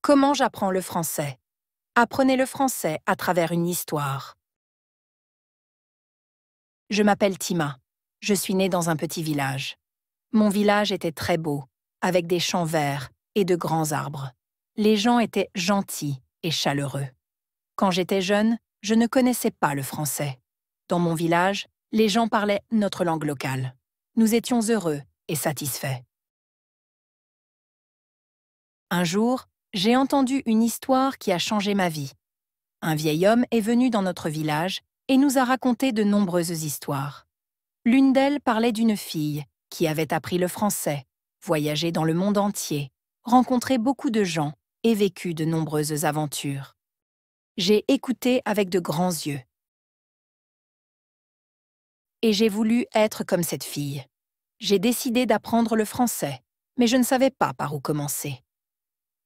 Comment j'apprends le français? Apprenez le français à travers une histoire. Je m'appelle Tima. Je suis née dans un petit village. Mon village était très beau, avec des champs verts et de grands arbres. Les gens étaient gentils et chaleureux. Quand j'étais jeune, je ne connaissais pas le français. Dans mon village, les gens parlaient notre langue locale. Nous étions heureux et satisfaits. Un jour, j'ai entendu une histoire qui a changé ma vie. Un vieil homme est venu dans notre village et nous a raconté de nombreuses histoires. L'une d'elles parlait d'une fille qui avait appris le français, voyagé dans le monde entier, rencontré beaucoup de gens et vécu de nombreuses aventures. J'ai écouté avec de grands yeux. Et j'ai voulu être comme cette fille. J'ai décidé d'apprendre le français, mais je ne savais pas par où commencer.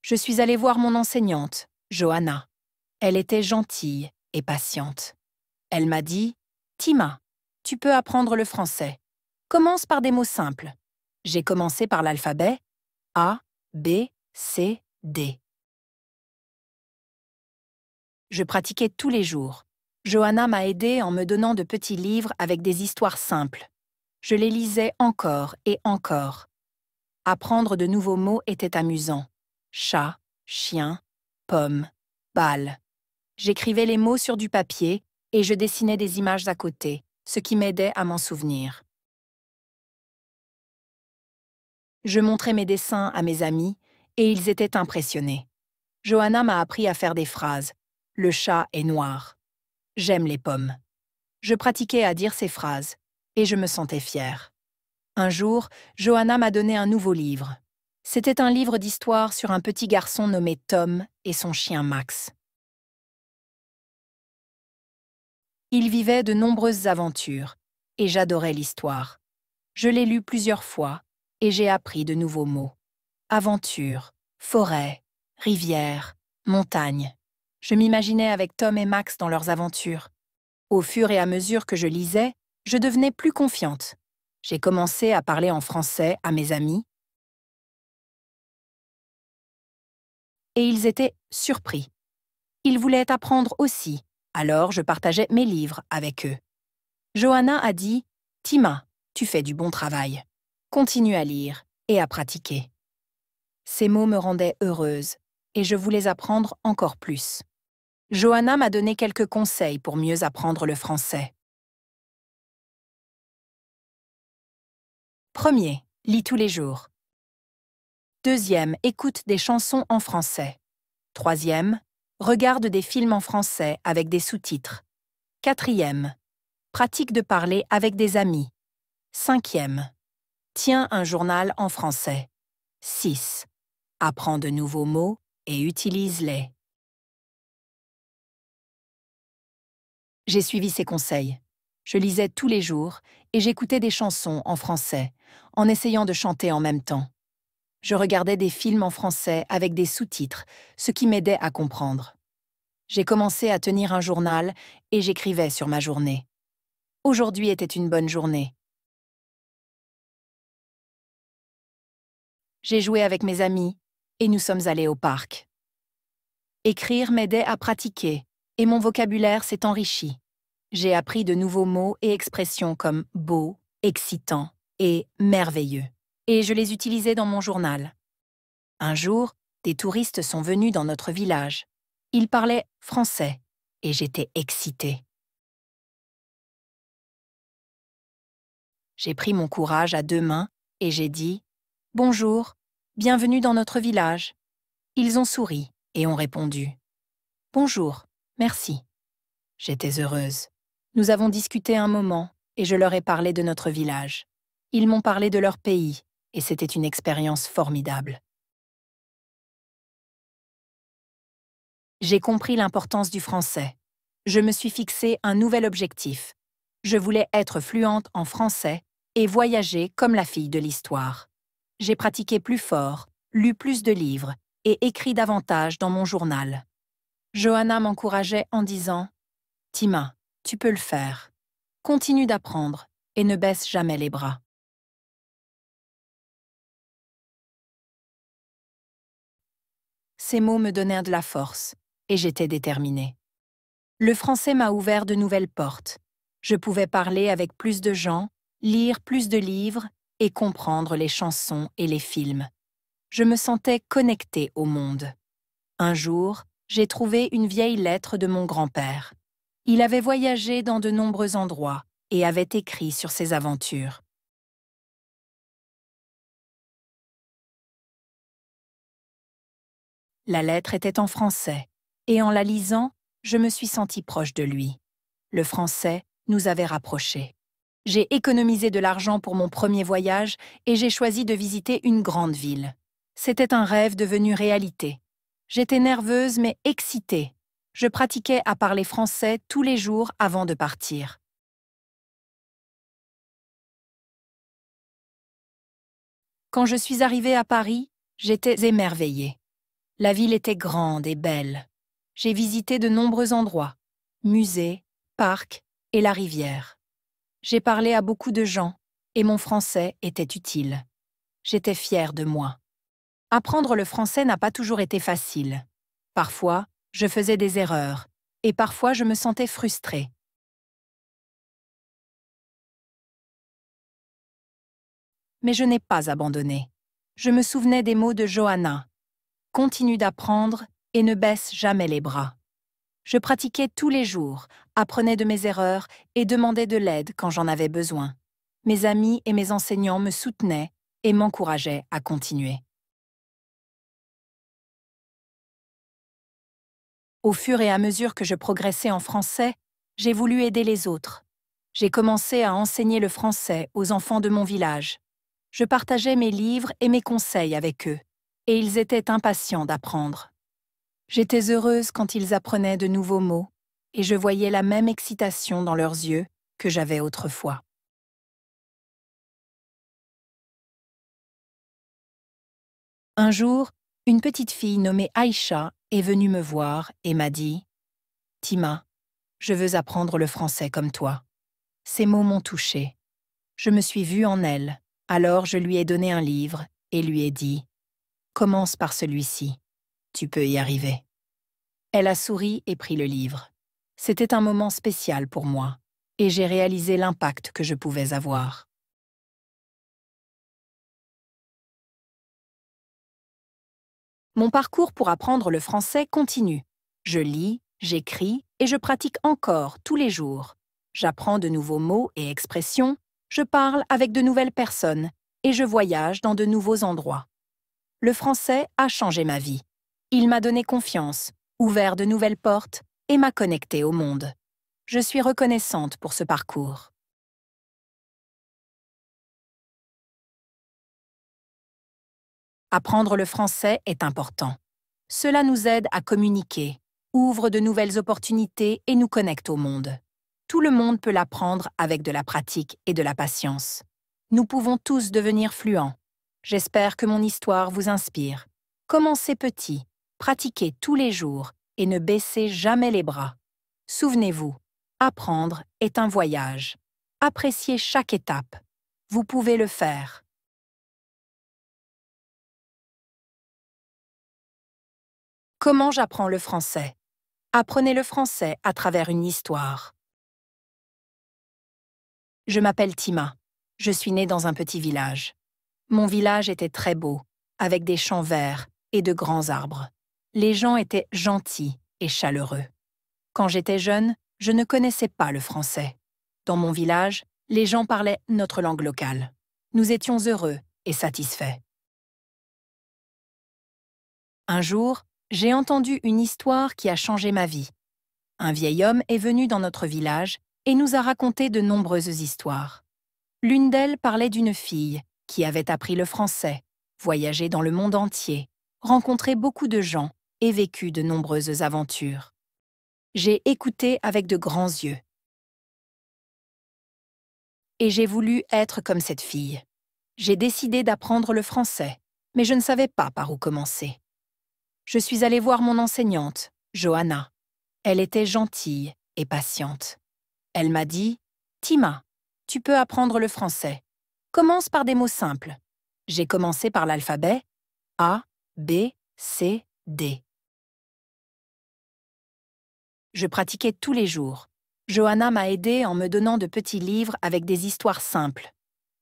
Je suis allée voir mon enseignante, Johanna. Elle était gentille et patiente. Elle m'a dit « Tima, tu peux apprendre le français. Commence par des mots simples. » J'ai commencé par l'alphabet A, B, C, D. Je pratiquais tous les jours. Johanna m'a aidée en me donnant de petits livres avec des histoires simples. Je les lisais encore et encore. Apprendre de nouveaux mots était amusant. Chat, chien, pomme, balle. J'écrivais les mots sur du papier et je dessinais des images à côté, ce qui m'aidait à m'en souvenir. Je montrais mes dessins à mes amis et ils étaient impressionnés. Johanna m'a appris à faire des phrases. Le chat est noir. J'aime les pommes. Je pratiquais à dire ces phrases et je me sentais fière. Un jour, Johanna m'a donné un nouveau livre. C'était un livre d'histoire sur un petit garçon nommé Tom et son chien Max. Il vivait de nombreuses aventures et j'adorais l'histoire. Je l'ai lu plusieurs fois et j'ai appris de nouveaux mots. Aventure, forêt, rivière, montagne. Je m'imaginais avec Tom et Max dans leurs aventures. Au fur et à mesure que je lisais, je devenais plus confiante. J'ai commencé à parler en français à mes amis et ils étaient surpris. Ils voulaient apprendre aussi, alors je partageais mes livres avec eux. Johanna a dit « Tima, tu fais du bon travail. Continue à lire et à pratiquer. » Ces mots me rendaient heureuse et je voulais apprendre encore plus. Johanna m'a donné quelques conseils pour mieux apprendre le français. Premier, lis tous les jours. Deuxième, écoute des chansons en français. Troisième, regarde des films en français avec des sous-titres. Quatrième, pratique de parler avec des amis. Cinquième, tiens un journal en français. 6. Apprends de nouveaux mots et utilise-les. J'ai suivi ces conseils. Je lisais tous les jours et j'écoutais des chansons en français, en essayant de chanter en même temps. Je regardais des films en français avec des sous-titres, ce qui m'aidait à comprendre. J'ai commencé à tenir un journal et j'écrivais sur ma journée. Aujourd'hui était une bonne journée. J'ai joué avec mes amis et nous sommes allés au parc. Écrire m'aidait à pratiquer et mon vocabulaire s'est enrichi. J'ai appris de nouveaux mots et expressions comme beau, excitant et merveilleux. Et je les utilisais dans mon journal. Un jour, des touristes sont venus dans notre village. Ils parlaient français et j'étais excitée. J'ai pris mon courage à deux mains et j'ai dit « Bonjour, bienvenue dans notre village ». Ils ont souri et ont répondu « Bonjour, merci ». J'étais heureuse. Nous avons discuté un moment et je leur ai parlé de notre village. Ils m'ont parlé de leur pays et c'était une expérience formidable. J'ai compris l'importance du français. Je me suis fixé un nouvel objectif. Je voulais être fluente en français et voyager comme la fille de l'histoire. J'ai pratiqué plus fort, lu plus de livres et écrit davantage dans mon journal. Johanna m'encourageait en disant « Tima, tu peux le faire. Continue d'apprendre et ne baisse jamais les bras. » Ces mots me donnèrent de la force, et j'étais déterminée. Le français m'a ouvert de nouvelles portes. Je pouvais parler avec plus de gens, lire plus de livres et comprendre les chansons et les films. Je me sentais connectée au monde. Un jour, j'ai trouvé une vieille lettre de mon grand-père. Il avait voyagé dans de nombreux endroits et avait écrit sur ses aventures. La lettre était en français, et en la lisant, je me suis sentie proche de lui. Le français nous avait rapprochés. J'ai économisé de l'argent pour mon premier voyage et j'ai choisi de visiter une grande ville. C'était un rêve devenu réalité. J'étais nerveuse mais excitée. Je pratiquais à parler français tous les jours avant de partir. Quand je suis arrivée à Paris, j'étais émerveillée. La ville était grande et belle. J'ai visité de nombreux endroits, musées, parcs et la rivière. J'ai parlé à beaucoup de gens et mon français était utile. J'étais fière de moi. Apprendre le français n'a pas toujours été facile. Parfois, je faisais des erreurs et parfois je me sentais frustrée. Mais je n'ai pas abandonné. Je me souvenais des mots de Johanna. Continue d'apprendre et ne baisse jamais les bras. Je pratiquais tous les jours, apprenais de mes erreurs et demandais de l'aide quand j'en avais besoin. Mes amis et mes enseignants me soutenaient et m'encourageaient à continuer. Au fur et à mesure que je progressais en français, j'ai voulu aider les autres. J'ai commencé à enseigner le français aux enfants de mon village. Je partageais mes livres et mes conseils avec eux, et ils étaient impatients d'apprendre. J'étais heureuse quand ils apprenaient de nouveaux mots, et je voyais la même excitation dans leurs yeux que j'avais autrefois. Un jour, une petite fille nommée Aïcha est venue me voir et m'a dit « Tima, je veux apprendre le français comme toi. » Ces mots m'ont touchée. Je me suis vue en elle, alors je lui ai donné un livre et lui ai dit « Commence par celui-ci, tu peux y arriver. » Elle a souri et pris le livre. C'était un moment spécial pour moi, et j'ai réalisé l'impact que je pouvais avoir. Mon parcours pour apprendre le français continue. Je lis, j'écris et je pratique encore tous les jours. J'apprends de nouveaux mots et expressions, je parle avec de nouvelles personnes et je voyage dans de nouveaux endroits. Le français a changé ma vie. Il m'a donné confiance, ouvert de nouvelles portes et m'a connectée au monde. Je suis reconnaissante pour ce parcours. Apprendre le français est important. Cela nous aide à communiquer, ouvre de nouvelles opportunités et nous connecte au monde. Tout le monde peut l'apprendre avec de la pratique et de la patience. Nous pouvons tous devenir fluents. J'espère que mon histoire vous inspire. Commencez petit, pratiquez tous les jours et ne baissez jamais les bras. Souvenez-vous, apprendre est un voyage. Appréciez chaque étape. Vous pouvez le faire. Comment j'apprends le français? Apprenez le français à travers une histoire. Je m'appelle Tima. Je suis née dans un petit village. Mon village était très beau, avec des champs verts et de grands arbres. Les gens étaient gentils et chaleureux. Quand j'étais jeune, je ne connaissais pas le français. Dans mon village, les gens parlaient notre langue locale. Nous étions heureux et satisfaits. Un jour, j'ai entendu une histoire qui a changé ma vie. Un vieil homme est venu dans notre village et nous a raconté de nombreuses histoires. L'une d'elles parlait d'une fille qui avait appris le français, voyagé dans le monde entier, rencontré beaucoup de gens et vécu de nombreuses aventures. J'ai écouté avec de grands yeux. Et j'ai voulu être comme cette fille. J'ai décidé d'apprendre le français, mais je ne savais pas par où commencer. Je suis allée voir mon enseignante, Johanna. Elle était gentille et patiente. Elle m'a dit « Tima, tu peux apprendre le français. Commence par des mots simples. » J'ai commencé par l'alphabet A, B, C, D. Je pratiquais tous les jours. Johanna m'a aidée en me donnant de petits livres avec des histoires simples.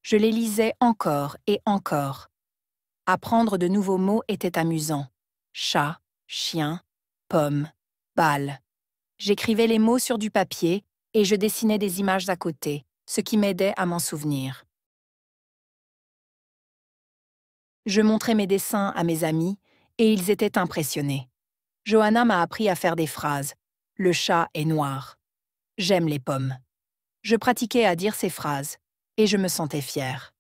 Je les lisais encore et encore. Apprendre de nouveaux mots était amusant. Chat, chien, pomme, balle. J'écrivais les mots sur du papier et je dessinais des images à côté, ce qui m'aidait à m'en souvenir. Je montrais mes dessins à mes amis et ils étaient impressionnés. Johanna m'a appris à faire des phrases. Le chat est noir. J'aime les pommes. Je pratiquais à dire ces phrases et je me sentais fière.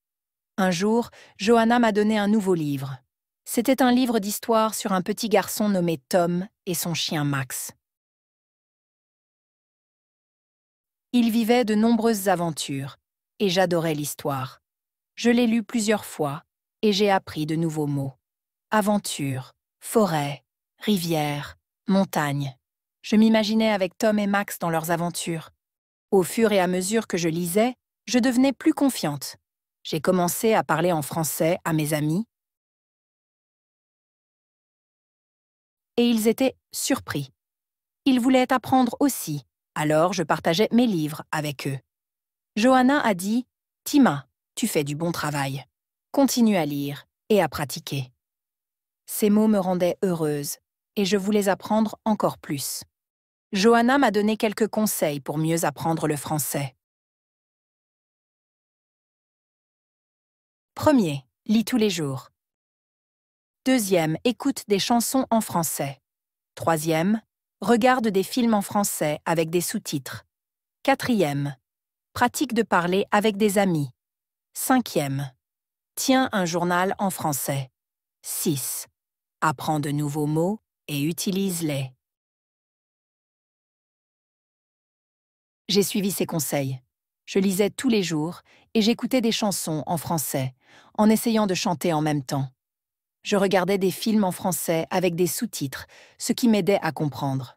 Un jour, Johanna m'a donné un nouveau livre. C'était un livre d'histoire sur un petit garçon nommé Tom et son chien Max. Il vivait de nombreuses aventures et j'adorais l'histoire. Je l'ai lu plusieurs fois et j'ai appris de nouveaux mots. Aventure, forêt, rivière, montagne. Je m'imaginais avec Tom et Max dans leurs aventures. Au fur et à mesure que je lisais, je devenais plus confiante. J'ai commencé à parler en français à mes amis et ils étaient surpris. Ils voulaient apprendre aussi, alors je partageais mes livres avec eux. Johanna a dit « Tima, tu fais du bon travail. Continue à lire et à pratiquer. » Ces mots me rendaient heureuse et je voulais apprendre encore plus. Johanna m'a donné quelques conseils pour mieux apprendre le français. Premier, lis tous les jours. Deuxième, écoute des chansons en français. Troisième, regarde des films en français avec des sous-titres. Quatrième, pratique de parler avec des amis. Cinquième, tiens un journal en français. 6. Apprends de nouveaux mots et utilise-les. J'ai suivi ces conseils. Je lisais tous les jours et j'écoutais des chansons en français, en essayant de chanter en même temps. Je regardais des films en français avec des sous-titres, ce qui m'aidait à comprendre.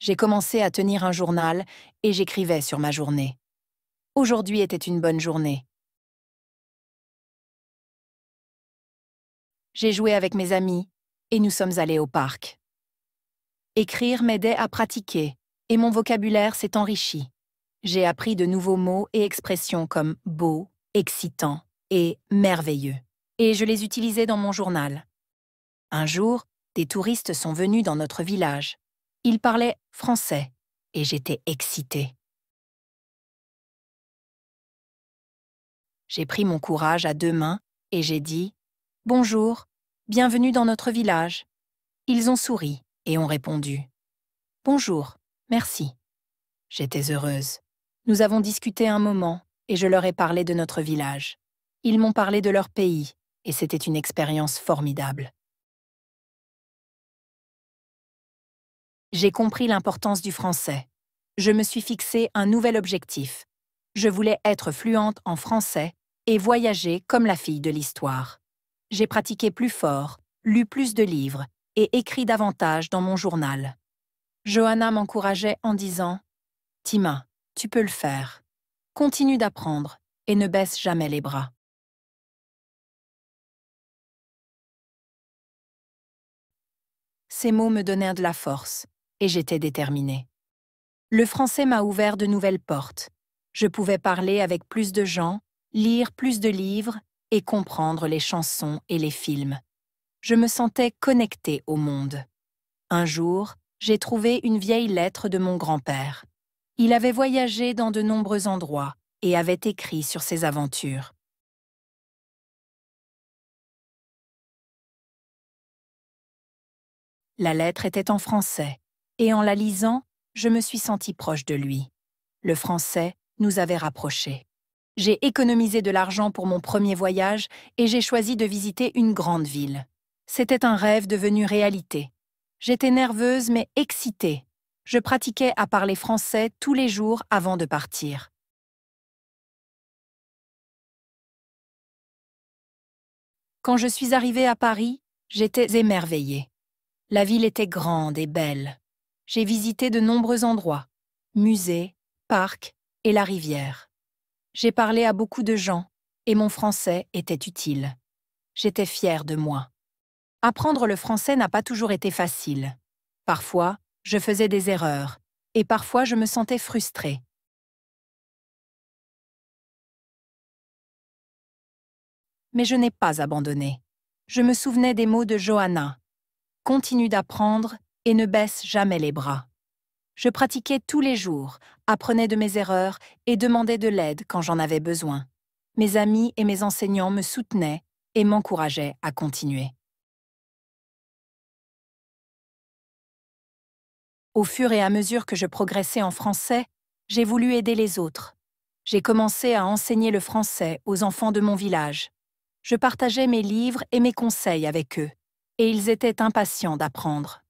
J'ai commencé à tenir un journal et j'écrivais sur ma journée. Aujourd'hui était une bonne journée. J'ai joué avec mes amis et nous sommes allés au parc. Écrire m'aidait à pratiquer et mon vocabulaire s'est enrichi. J'ai appris de nouveaux mots et expressions comme beau, excitant et merveilleux. Et je les utilisais dans mon journal. Un jour, des touristes sont venus dans notre village. Ils parlaient français et j'étais excitée. J'ai pris mon courage à deux mains et j'ai dit « Bonjour, bienvenue dans notre village ». Ils ont souri et ont répondu « Bonjour, merci ». J'étais heureuse. Nous avons discuté un moment et je leur ai parlé de notre village. Ils m'ont parlé de leur pays et c'était une expérience formidable. J'ai compris l'importance du français. Je me suis fixé un nouvel objectif. Je voulais être fluente en français et voyager comme la fille de l'histoire. J'ai pratiqué plus fort, lu plus de livres et écrit davantage dans mon journal. Johanna m'encourageait en disant « Tima, tu peux le faire. Continue d'apprendre et ne baisse jamais les bras. » Ces mots me donnèrent de la force et j'étais déterminée. Le français m'a ouvert de nouvelles portes. Je pouvais parler avec plus de gens, lire plus de livres et comprendre les chansons et les films. Je me sentais connectée au monde. Un jour, j'ai trouvé une vieille lettre de mon grand-père. Il avait voyagé dans de nombreux endroits et avait écrit sur ses aventures. La lettre était en français, et en la lisant, je me suis sentie proche de lui. Le français nous avait rapprochés. J'ai économisé de l'argent pour mon premier voyage et j'ai choisi de visiter une grande ville. C'était un rêve devenu réalité. J'étais nerveuse mais excitée. Je pratiquais à parler français tous les jours avant de partir. Quand je suis arrivée à Paris, j'étais émerveillée. La ville était grande et belle. J'ai visité de nombreux endroits, musées, parcs et la rivière. J'ai parlé à beaucoup de gens et mon français était utile. J'étais fière de moi. Apprendre le français n'a pas toujours été facile. Parfois, je faisais des erreurs, et parfois je me sentais frustrée. Mais je n'ai pas abandonné. Je me souvenais des mots de Johanna. Continue d'apprendre et ne baisse jamais les bras. Je pratiquais tous les jours, apprenais de mes erreurs et demandais de l'aide quand j'en avais besoin. Mes amis et mes enseignants me soutenaient et m'encourageaient à continuer. Au fur et à mesure que je progressais en français, j'ai voulu aider les autres. J'ai commencé à enseigner le français aux enfants de mon village. Je partageais mes livres et mes conseils avec eux, et ils étaient impatients d'apprendre.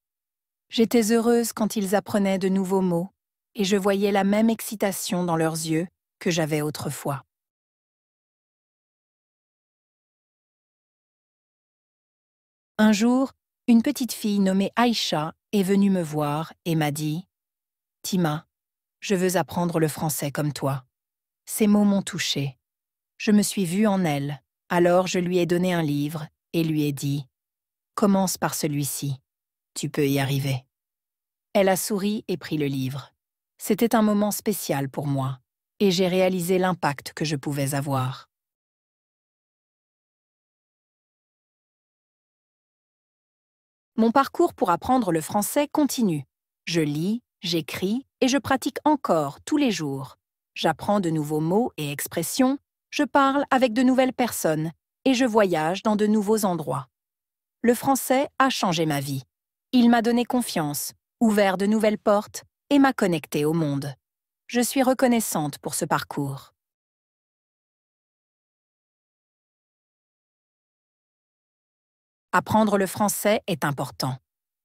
J'étais heureuse quand ils apprenaient de nouveaux mots, et je voyais la même excitation dans leurs yeux que j'avais autrefois. Un jour, une petite fille nommée Aïcha est venue me voir et m'a dit « Tima, je veux apprendre le français comme toi. » Ces mots m'ont touchée. Je me suis vue en elle, alors je lui ai donné un livre et lui ai dit « Commence par celui-ci, tu peux y arriver. » Elle a souri et pris le livre. C'était un moment spécial pour moi, et j'ai réalisé l'impact que je pouvais avoir. Mon parcours pour apprendre le français continue. Je lis, j'écris et je pratique encore tous les jours. J'apprends de nouveaux mots et expressions, je parle avec de nouvelles personnes et je voyage dans de nouveaux endroits. Le français a changé ma vie. Il m'a donné confiance, ouvert de nouvelles portes et m'a connectée au monde. Je suis reconnaissante pour ce parcours. Apprendre le français est important.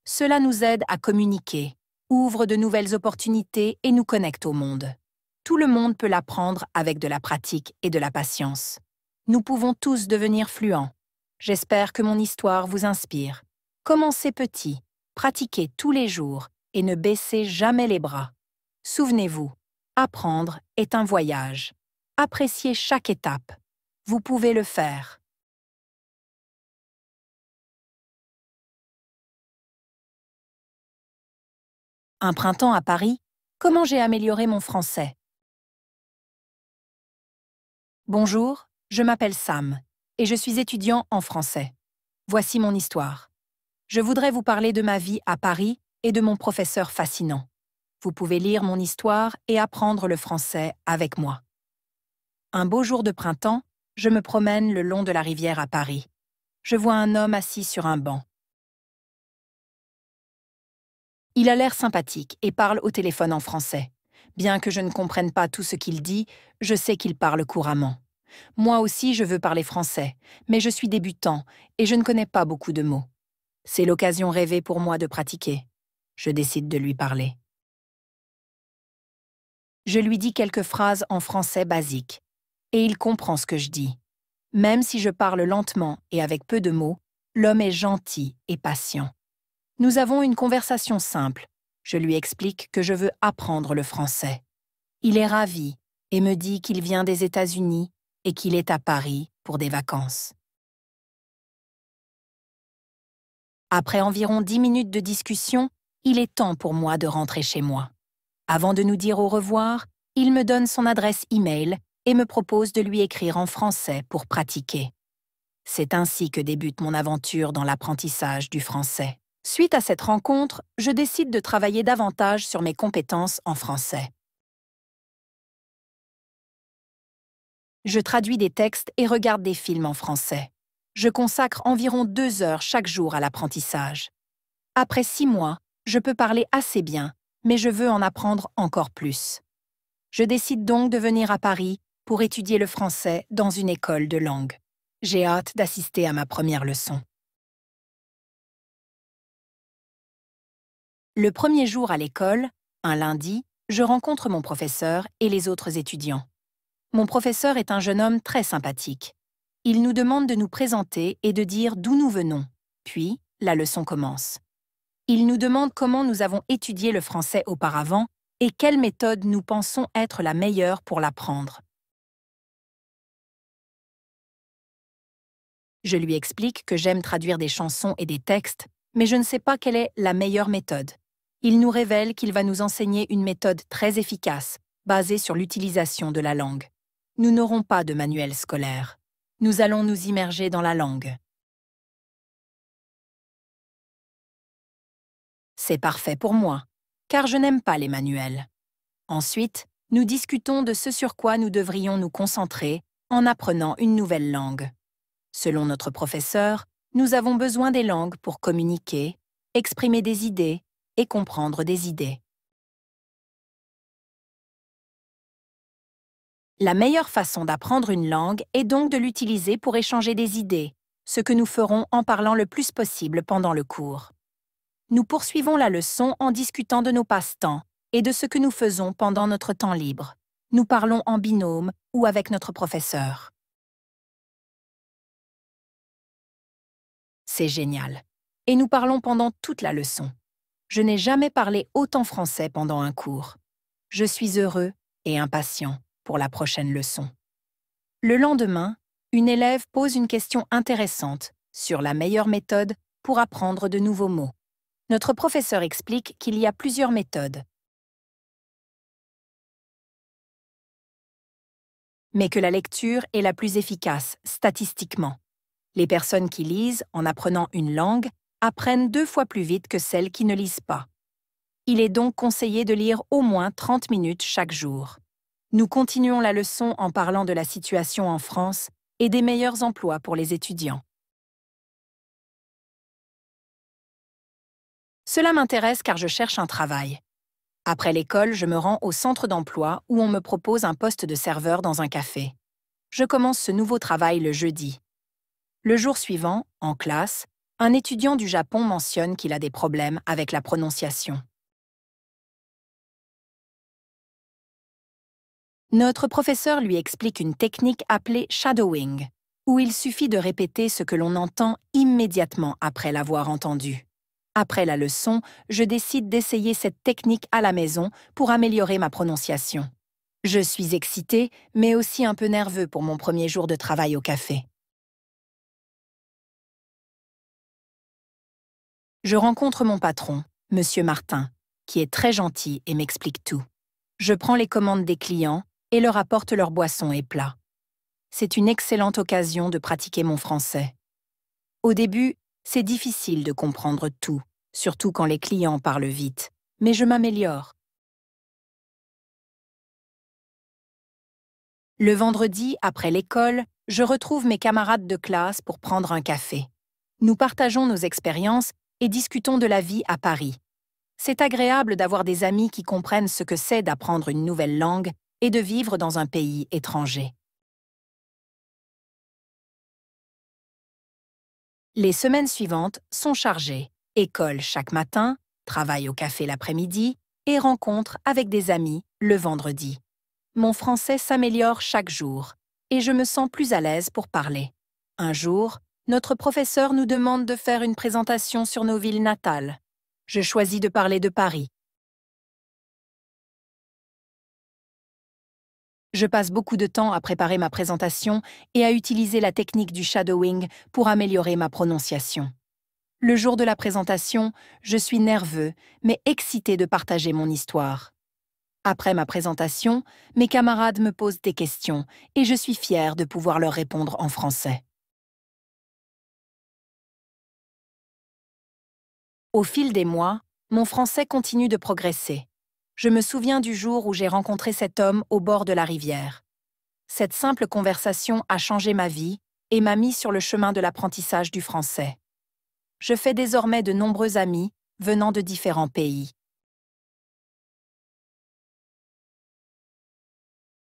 Cela nous aide à communiquer, ouvre de nouvelles opportunités et nous connecte au monde. Tout le monde peut l'apprendre avec de la pratique et de la patience. Nous pouvons tous devenir fluents. J'espère que mon histoire vous inspire. Commencez petit, pratiquez tous les jours et ne baissez jamais les bras. Souvenez-vous, apprendre est un voyage. Appréciez chaque étape. Vous pouvez le faire. Un printemps à Paris, comment j'ai amélioré mon français? Bonjour, je m'appelle Sam et je suis étudiant en français. Voici mon histoire. Je voudrais vous parler de ma vie à Paris et de mon professeur fascinant. Vous pouvez lire mon histoire et apprendre le français avec moi. Un beau jour de printemps, je me promène le long de la rivière à Paris. Je vois un homme assis sur un banc. Il a l'air sympathique et parle au téléphone en français. Bien que je ne comprenne pas tout ce qu'il dit, je sais qu'il parle couramment. Moi aussi, je veux parler français, mais je suis débutant et je ne connais pas beaucoup de mots. C'est l'occasion rêvée pour moi de pratiquer. Je décide de lui parler. Je lui dis quelques phrases en français basique, et il comprend ce que je dis. Même si je parle lentement et avec peu de mots, l'homme est gentil et patient. Nous avons une conversation simple. Je lui explique que je veux apprendre le français. Il est ravi et me dit qu'il vient des États-Unis et qu'il est à Paris pour des vacances. Après environ 10 minutes de discussion, il est temps pour moi de rentrer chez moi. Avant de nous dire au revoir, il me donne son adresse e-mail et me propose de lui écrire en français pour pratiquer. C'est ainsi que débute mon aventure dans l'apprentissage du français. Suite à cette rencontre, je décide de travailler davantage sur mes compétences en français. Je traduis des textes et regarde des films en français. Je consacre environ 2 heures chaque jour à l'apprentissage. Après 6 mois, je peux parler assez bien, mais je veux en apprendre encore plus. Je décide donc de venir à Paris pour étudier le français dans une école de langue. J'ai hâte d'assister à ma première leçon. Le premier jour à l'école, un lundi, je rencontre mon professeur et les autres étudiants. Mon professeur est un jeune homme très sympathique. Il nous demande de nous présenter et de dire d'où nous venons. Puis, la leçon commence. Il nous demande comment nous avons étudié le français auparavant et quelle méthode nous pensons être la meilleure pour l'apprendre. Je lui explique que j'aime traduire des chansons et des textes, mais je ne sais pas quelle est la meilleure méthode. Il nous révèle qu'il va nous enseigner une méthode très efficace, basée sur l'utilisation de la langue. Nous n'aurons pas de manuel scolaire. Nous allons nous immerger dans la langue. C'est parfait pour moi, car je n'aime pas les manuels. Ensuite, nous discutons de ce sur quoi nous devrions nous concentrer en apprenant une nouvelle langue. Selon notre professeur, nous avons besoin des langues pour communiquer, exprimer des idées et comprendre des idées. La meilleure façon d'apprendre une langue est donc de l'utiliser pour échanger des idées, ce que nous ferons en parlant le plus possible pendant le cours. Nous poursuivons la leçon en discutant de nos passe-temps et de ce que nous faisons pendant notre temps libre. Nous parlons en binôme ou avec notre professeur. C'est génial. Et nous parlons pendant toute la leçon. Je n'ai jamais parlé autant français pendant un cours. Je suis heureux et impatient pour la prochaine leçon. Le lendemain, une élève pose une question intéressante sur la meilleure méthode pour apprendre de nouveaux mots. Notre professeur explique qu'il y a plusieurs méthodes, mais que la lecture est la plus efficace statistiquement. Les personnes qui lisent en apprenant une langue apprennent 2 fois plus vite que celles qui ne lisent pas. Il est donc conseillé de lire au moins 30 minutes chaque jour. Nous continuons la leçon en parlant de la situation en France et des meilleurs emplois pour les étudiants. Cela m'intéresse car je cherche un travail. Après l'école, je me rends au centre d'emploi où on me propose un poste de serveur dans un café. Je commence ce nouveau travail le jeudi. Le jour suivant, en classe, un étudiant du Japon mentionne qu'il a des problèmes avec la prononciation. Notre professeur lui explique une technique appelée shadowing, où il suffit de répéter ce que l'on entend immédiatement après l'avoir entendu. Après la leçon, je décide d'essayer cette technique à la maison pour améliorer ma prononciation. Je suis excitée, mais aussi un peu nerveux pour mon premier jour de travail au café. Je rencontre mon patron, Monsieur Martin, qui est très gentil et m'explique tout. Je prends les commandes des clients et leur apporte leurs boissons et plats. C'est une excellente occasion de pratiquer mon français. Au début, c'est difficile de comprendre tout, surtout quand les clients parlent vite, mais je m'améliore. Le vendredi, après l'école, je retrouve mes camarades de classe pour prendre un café. Nous partageons nos expériences et discutons de la vie à Paris. C'est agréable d'avoir des amis qui comprennent ce que c'est d'apprendre une nouvelle langue et de vivre dans un pays étranger. Les semaines suivantes sont chargées. École chaque matin, travail au café l'après-midi et rencontres avec des amis le vendredi. Mon français s'améliore chaque jour et je me sens plus à l'aise pour parler. Un jour, notre professeur nous demande de faire une présentation sur nos villes natales. Je choisis de parler de Paris. Je passe beaucoup de temps à préparer ma présentation et à utiliser la technique du shadowing pour améliorer ma prononciation. Le jour de la présentation, je suis nerveux, mais excité de partager mon histoire. Après ma présentation, mes camarades me posent des questions et je suis fière de pouvoir leur répondre en français. Au fil des mois, mon français continue de progresser. Je me souviens du jour où j'ai rencontré cet homme au bord de la rivière. Cette simple conversation a changé ma vie et m'a mis sur le chemin de l'apprentissage du français. Je fais désormais de nombreux amis venant de différents pays.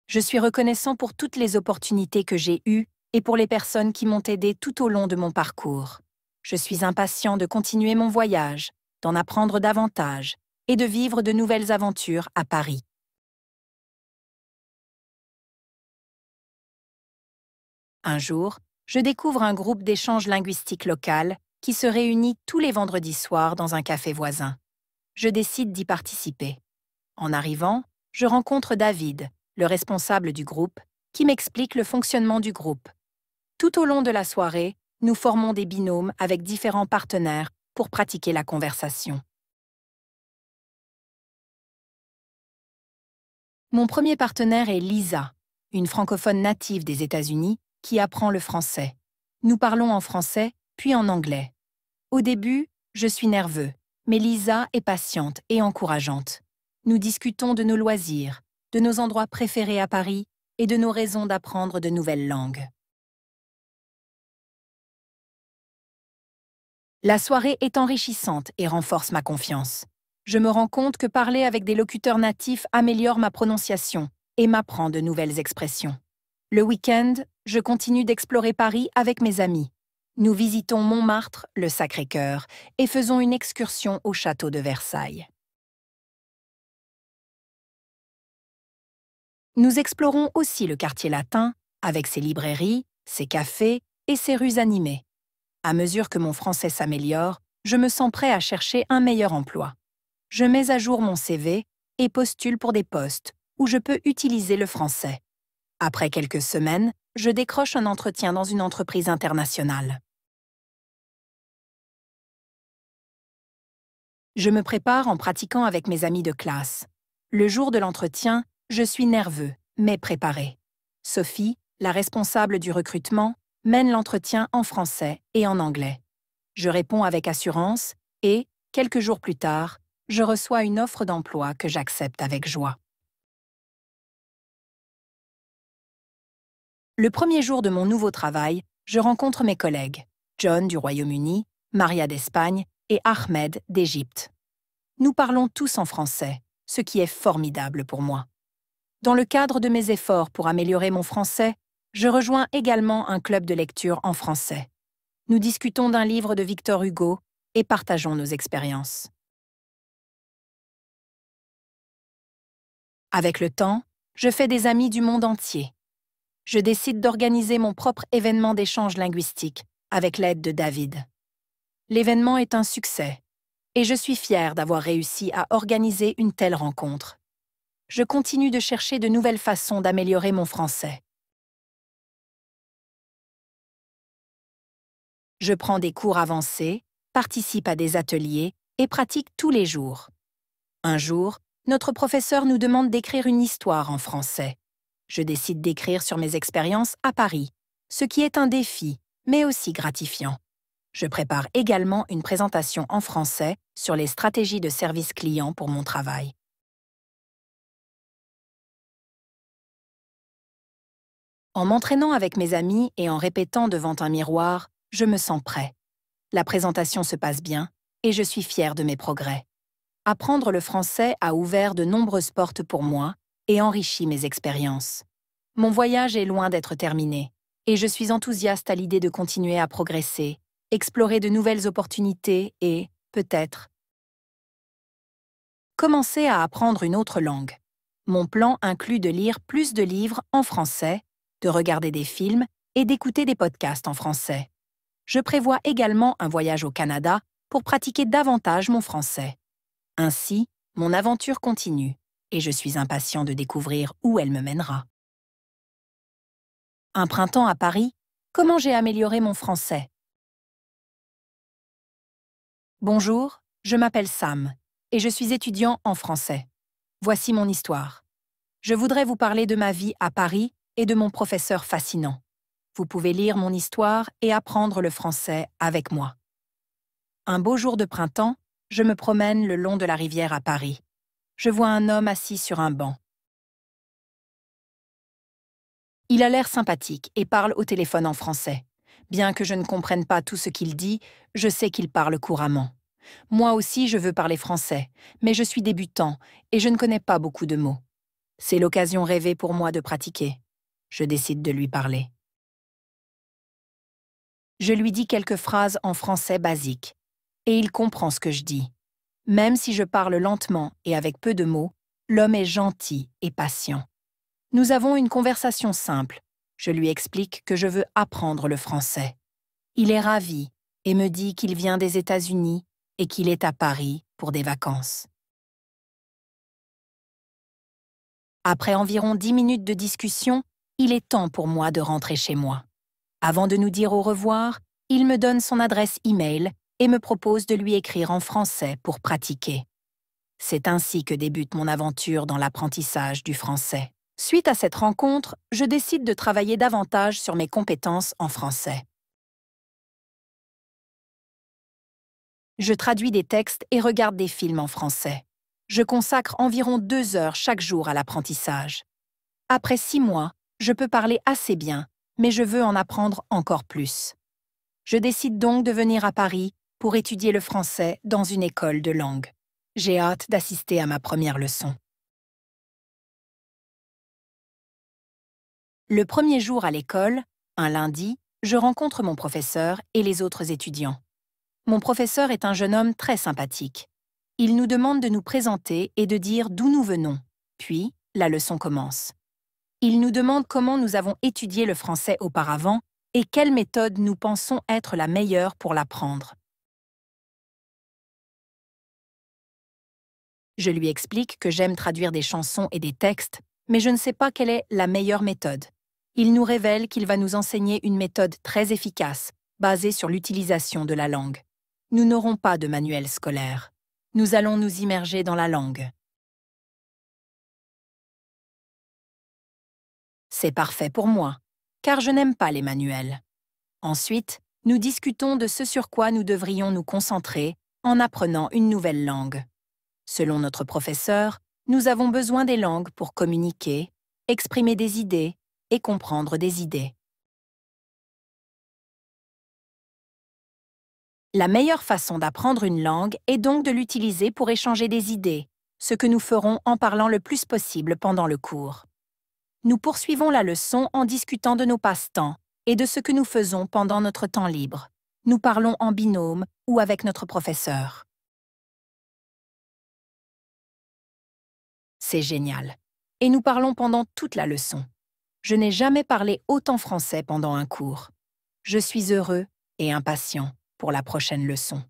Je suis reconnaissant pour toutes les opportunités que j'ai eues et pour les personnes qui m'ont aidé tout au long de mon parcours. Je suis impatient de continuer mon voyage, d'en apprendre davantage et de vivre de nouvelles aventures à Paris. Un jour, je découvre un groupe d'échange linguistique local qui se réunit tous les vendredis soirs dans un café voisin. Je décide d'y participer. En arrivant, je rencontre David, le responsable du groupe, qui m'explique le fonctionnement du groupe. Tout au long de la soirée, Nous formons des binômes avec différents partenaires pour pratiquer la conversation. Mon premier partenaire est Lisa, une francophone native des États-Unis qui apprend le français. Nous parlons en français, puis en anglais. Au début, je suis nerveux, mais Lisa est patiente et encourageante. Nous discutons de nos loisirs, de nos endroits préférés à Paris et de nos raisons d'apprendre de nouvelles langues. La soirée est enrichissante et renforce ma confiance. Je me rends compte que parler avec des locuteurs natifs améliore ma prononciation et m'apprend de nouvelles expressions. Le week-end, je continue d'explorer Paris avec mes amis. Nous visitons Montmartre, le Sacré-Cœur et faisons une excursion au château de Versailles. Nous explorons aussi le quartier latin, avec ses librairies, ses cafés et ses rues animées. À mesure que mon français s'améliore, je me sens prêt à chercher un meilleur emploi. Je mets à jour mon CV et postule pour des postes où je peux utiliser le français. Après quelques semaines, je décroche un entretien dans une entreprise internationale. Je me prépare en pratiquant avec mes amis de classe. Le jour de l'entretien, je suis nerveux, mais préparé. Sophie, la responsable du recrutement, mène l'entretien en français et en anglais. Je réponds avec assurance et, quelques jours plus tard, je reçois une offre d'emploi que j'accepte avec joie. Le premier jour de mon nouveau travail, je rencontre mes collègues, John du Royaume-Uni, Maria d'Espagne et Ahmed d'Égypte. Nous parlons tous en français, ce qui est formidable pour moi. Dans le cadre de mes efforts pour améliorer mon français, je rejoins également un club de lecture en français. Nous discutons d'un livre de Victor Hugo et partageons nos expériences. Avec le temps, je fais des amis du monde entier. Je décide d'organiser mon propre événement d'échange linguistique avec l'aide de David. L'événement est un succès et je suis fière d'avoir réussi à organiser une telle rencontre. Je continue de chercher de nouvelles façons d'améliorer mon français. Je prends des cours avancés, participe à des ateliers et pratique tous les jours. Un jour, notre professeur nous demande d'écrire une histoire en français. Je décide d'écrire sur mes expériences à Paris, ce qui est un défi, mais aussi gratifiant. Je prépare également une présentation en français sur les stratégies de service client pour mon travail. En m'entraînant avec mes amis et en répétant devant un miroir, je me sens prêt. La présentation se passe bien et je suis fière de mes progrès. Apprendre le français a ouvert de nombreuses portes pour moi et enrichi mes expériences. Mon voyage est loin d'être terminé et je suis enthousiaste à l'idée de continuer à progresser, explorer de nouvelles opportunités et, peut-être, commencer à apprendre une autre langue. Mon plan inclut de lire plus de livres en français, de regarder des films et d'écouter des podcasts en français. Je prévois également un voyage au Canada pour pratiquer davantage mon français. Ainsi, mon aventure continue et je suis impatient de découvrir où elle me mènera. Un printemps à Paris, comment j'ai amélioré mon français? Bonjour, je m'appelle Sam et je suis étudiant en français. Voici mon histoire. Je voudrais vous parler de ma vie à Paris et de mon professeur fascinant. Vous pouvez lire mon histoire et apprendre le français avec moi. Un beau jour de printemps, je me promène le long de la rivière à Paris. Je vois un homme assis sur un banc. Il a l'air sympathique et parle au téléphone en français. Bien que je ne comprenne pas tout ce qu'il dit, je sais qu'il parle couramment. Moi aussi, je veux parler français, mais je suis débutant et je ne connais pas beaucoup de mots. C'est l'occasion rêvée pour moi de pratiquer. Je décide de lui parler. Je lui dis quelques phrases en français basique, et il comprend ce que je dis. Même si je parle lentement et avec peu de mots, l'homme est gentil et patient. Nous avons une conversation simple. Je lui explique que je veux apprendre le français. Il est ravi et me dit qu'il vient des États-Unis et qu'il est à Paris pour des vacances. Après environ 10 minutes de discussion, il est temps pour moi de rentrer chez moi. Avant de nous dire au revoir, Il me donne son adresse e-mail et me propose de lui écrire en français pour pratiquer. C'est ainsi que débute mon aventure dans l'apprentissage du français. Suite à cette rencontre, je décide de travailler davantage sur mes compétences en français. Je traduis des textes et regarde des films en français. Je consacre environ 2 heures chaque jour à l'apprentissage. Après 6 mois, je peux parler assez bien, mais je veux en apprendre encore plus. Je décide donc de venir à Paris pour étudier le français dans une école de langue. J'ai hâte d'assister à ma première leçon. Le premier jour à l'école, un lundi, je rencontre mon professeur et les autres étudiants. Mon professeur est un jeune homme très sympathique. Il nous demande de nous présenter et de dire d'où nous venons. Puis, la leçon commence. Il nous demande comment nous avons étudié le français auparavant et quelle méthode nous pensons être la meilleure pour l'apprendre. Je lui explique que j'aime traduire des chansons et des textes, mais je ne sais pas quelle est la meilleure méthode. Il nous révèle qu'il va nous enseigner une méthode très efficace, basée sur l'utilisation de la langue. Nous n'aurons pas de manuel scolaire. Nous allons nous immerger dans la langue. C'est parfait pour moi, car je n'aime pas les manuels. Ensuite, nous discutons de ce sur quoi nous devrions nous concentrer en apprenant une nouvelle langue. Selon notre professeur, nous avons besoin des langues pour communiquer, exprimer des idées et comprendre des idées. La meilleure façon d'apprendre une langue est donc de l'utiliser pour échanger des idées, ce que nous ferons en parlant le plus possible pendant le cours. Nous poursuivons la leçon en discutant de nos passe-temps et de ce que nous faisons pendant notre temps libre. Nous parlons en binôme ou avec notre professeur. C'est génial. Et nous parlons pendant toute la leçon. Je n'ai jamais parlé autant français pendant un cours. Je suis heureux et impatient pour la prochaine leçon.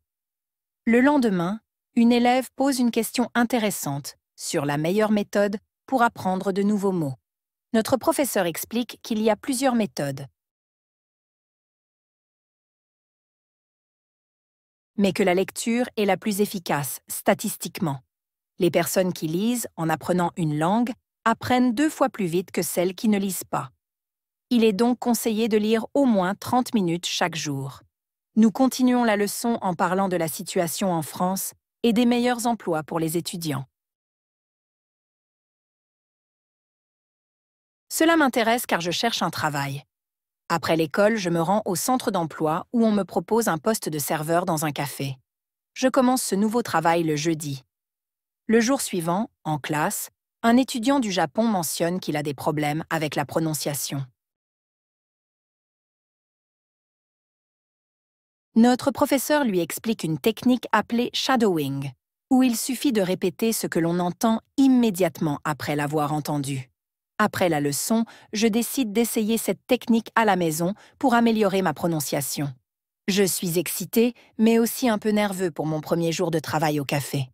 Le lendemain, une élève pose une question intéressante sur la meilleure méthode pour apprendre de nouveaux mots. Notre professeur explique qu'il y a plusieurs méthodes, mais que la lecture est la plus efficace statistiquement. Les personnes qui lisent en apprenant une langue apprennent 2 fois plus vite que celles qui ne lisent pas. Il est donc conseillé de lire au moins 30 minutes chaque jour. Nous continuons la leçon en parlant de la situation en France et des meilleurs emplois pour les étudiants. Cela m'intéresse car je cherche un travail. Après l'école, je me rends au centre d'emploi où on me propose un poste de serveur dans un café. Je commence ce nouveau travail le jeudi. Le jour suivant, en classe, un étudiant du Japon mentionne qu'il a des problèmes avec la prononciation. Notre professeur lui explique une technique appelée shadowing, où il suffit de répéter ce que l'on entend immédiatement après l'avoir entendu. Après la leçon, je décide d'essayer cette technique à la maison pour améliorer ma prononciation. Je suis excitée, mais aussi un peu nerveux pour mon premier jour de travail au café.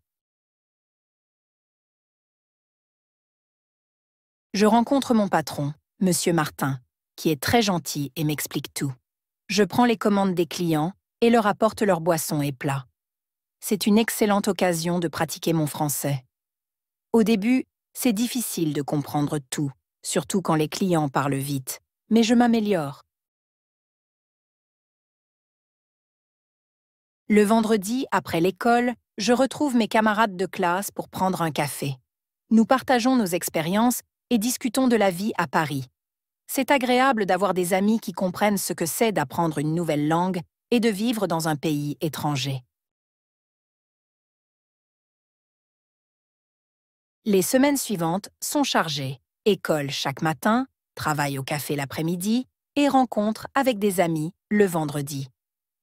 Je rencontre mon patron, Monsieur Martin, qui est très gentil et m'explique tout. Je prends les commandes des clients et leur apporte leurs boissons et plats. C'est une excellente occasion de pratiquer mon français. Au début, c'est difficile de comprendre tout, surtout quand les clients parlent vite, mais je m'améliore. Le vendredi, après l'école, je retrouve mes camarades de classe pour prendre un café. Nous partageons nos expériences et discutons de la vie à Paris. C'est agréable d'avoir des amis qui comprennent ce que c'est d'apprendre une nouvelle langue et de vivre dans un pays étranger. Les semaines suivantes sont chargées. École chaque matin, travail au café l'après-midi et rencontre avec des amis le vendredi.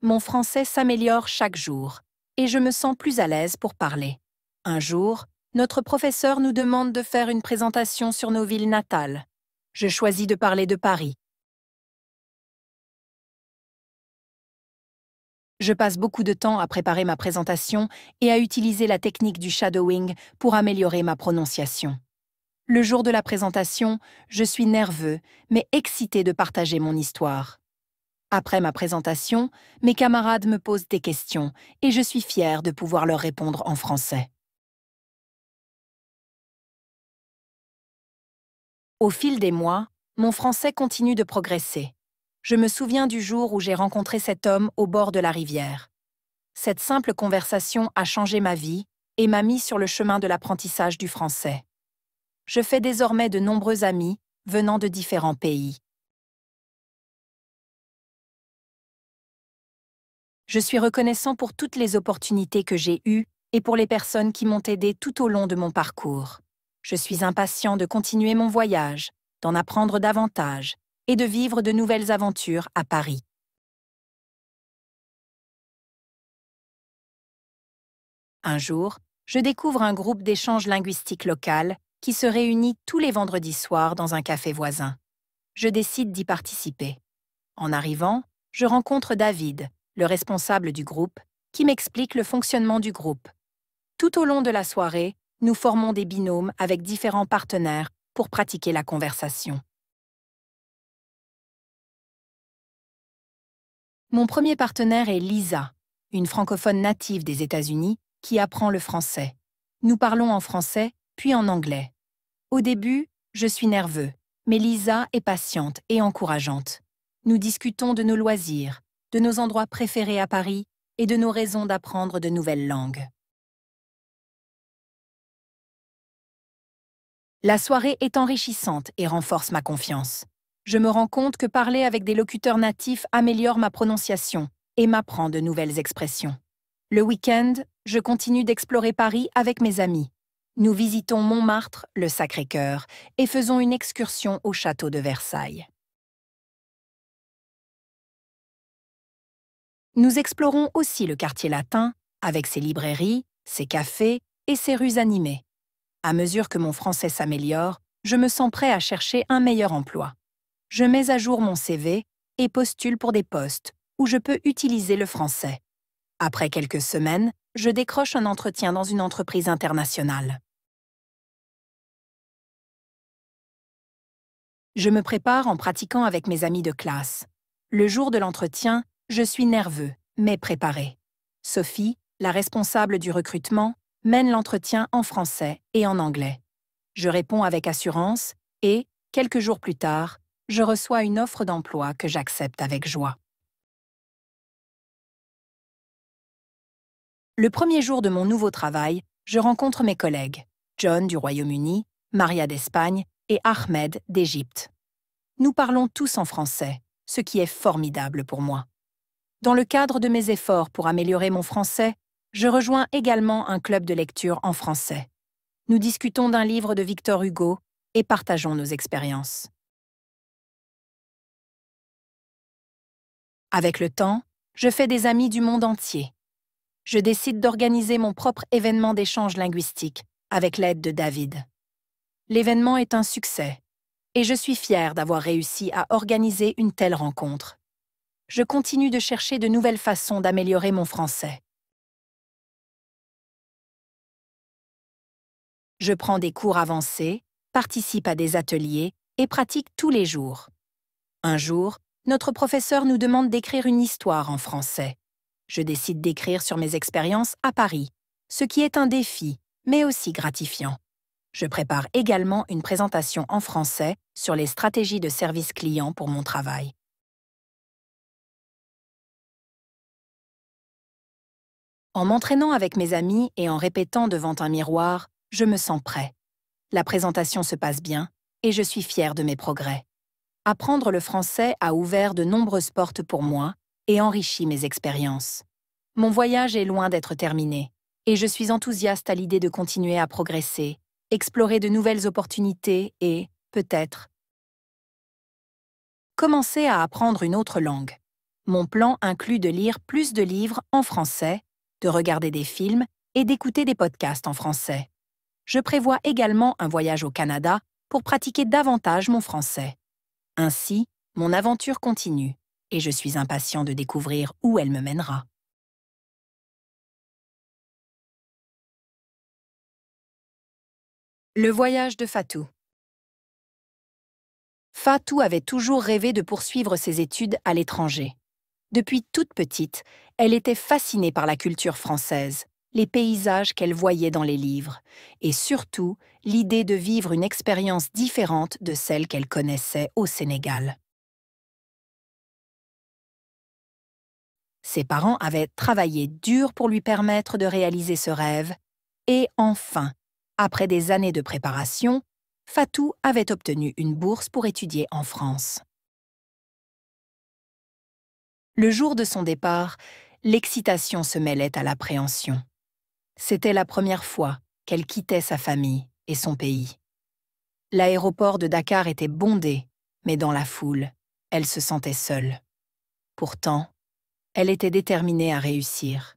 Mon français s'améliore chaque jour et je me sens plus à l'aise pour parler. Un jour, notre professeur nous demande de faire une présentation sur nos villes natales. Je choisis de parler de Paris. Je passe beaucoup de temps à préparer ma présentation et à utiliser la technique du shadowing pour améliorer ma prononciation. Le jour de la présentation, je suis nerveux, mais excité de partager mon histoire. Après ma présentation, mes camarades me posent des questions et je suis fière de pouvoir leur répondre en français. Au fil des mois, mon français continue de progresser. Je me souviens du jour où j'ai rencontré cet homme au bord de la rivière. Cette simple conversation a changé ma vie et m'a mis sur le chemin de l'apprentissage du français. Je fais désormais de nombreux amis venant de différents pays. Je suis reconnaissant pour toutes les opportunités que j'ai eues et pour les personnes qui m'ont aidé tout au long de mon parcours. Je suis impatient de continuer mon voyage, d'en apprendre davantage et de vivre de nouvelles aventures à Paris. Un jour, je découvre un groupe d'échange linguistique local qui se réunit tous les vendredis soirs dans un café voisin. Je décide d'y participer. En arrivant, je rencontre David, le responsable du groupe, qui m'explique le fonctionnement du groupe. Tout au long de la soirée, nous formons des binômes avec différents partenaires pour pratiquer la conversation. Mon premier partenaire est Lisa, une francophone native des États-Unis qui apprend le français. Nous parlons en français, puis en anglais. Au début, je suis nerveux, mais Lisa est patiente et encourageante. Nous discutons de nos loisirs, de nos endroits préférés à Paris et de nos raisons d'apprendre de nouvelles langues. La soirée est enrichissante et renforce ma confiance. Je me rends compte que parler avec des locuteurs natifs améliore ma prononciation et m'apprend de nouvelles expressions. Le week-end, je continue d'explorer Paris avec mes amis. Nous visitons Montmartre, le Sacré-Cœur et faisons une excursion au château de Versailles. Nous explorons aussi le quartier latin, avec ses librairies, ses cafés et ses rues animées. À mesure que mon français s'améliore, je me sens prêt à chercher un meilleur emploi. Je mets à jour mon CV et postule pour des postes où je peux utiliser le français. Après quelques semaines, je décroche un entretien dans une entreprise internationale. Je me prépare en pratiquant avec mes amis de classe. Le jour de l'entretien, je suis nerveux, mais préparé. Sophie, la responsable du recrutement, mène l'entretien en français et en anglais. Je réponds avec assurance et, quelques jours plus tard, je reçois une offre d'emploi que j'accepte avec joie. Le premier jour de mon nouveau travail, je rencontre mes collègues, John du Royaume-Uni, Maria d'Espagne et Ahmed d'Égypte. Nous parlons tous en français, ce qui est formidable pour moi. Dans le cadre de mes efforts pour améliorer mon français, je rejoins également un club de lecture en français. Nous discutons d'un livre de Victor Hugo et partageons nos expériences. Avec le temps, je fais des amis du monde entier. Je décide d'organiser mon propre événement d'échange linguistique avec l'aide de David. L'événement est un succès et je suis fière d'avoir réussi à organiser une telle rencontre. Je continue de chercher de nouvelles façons d'améliorer mon français. Je prends des cours avancés, participe à des ateliers et pratique tous les jours. Un jour, notre professeur nous demande d'écrire une histoire en français. Je décide d'écrire sur mes expériences à Paris, ce qui est un défi, mais aussi gratifiant. Je prépare également une présentation en français sur les stratégies de service client pour mon travail. En m'entraînant avec mes amis et en répétant devant un miroir, je me sens prêt. La présentation se passe bien et je suis fière de mes progrès. Apprendre le français a ouvert de nombreuses portes pour moi et enrichi mes expériences. Mon voyage est loin d'être terminé et je suis enthousiaste à l'idée de continuer à progresser, explorer de nouvelles opportunités et, peut-être, commencer à apprendre une autre langue. Mon plan inclut de lire plus de livres en français, de regarder des films et d'écouter des podcasts en français. Je prévois également un voyage au Canada pour pratiquer davantage mon français. Ainsi, mon aventure continue et je suis impatient de découvrir où elle me mènera. Le voyage de Fatou. Fatou avait toujours rêvé de poursuivre ses études à l'étranger. Depuis toute petite, elle était fascinée par la culture française, les paysages qu'elle voyait dans les livres, et surtout l'idée de vivre une expérience différente de celle qu'elle connaissait au Sénégal. Ses parents avaient travaillé dur pour lui permettre de réaliser ce rêve, et enfin, après des années de préparation, Fatou avait obtenu une bourse pour étudier en France. Le jour de son départ, l'excitation se mêlait à l'appréhension. C'était la première fois qu'elle quittait sa famille et son pays. L'aéroport de Dakar était bondé, mais dans la foule, elle se sentait seule. Pourtant, elle était déterminée à réussir.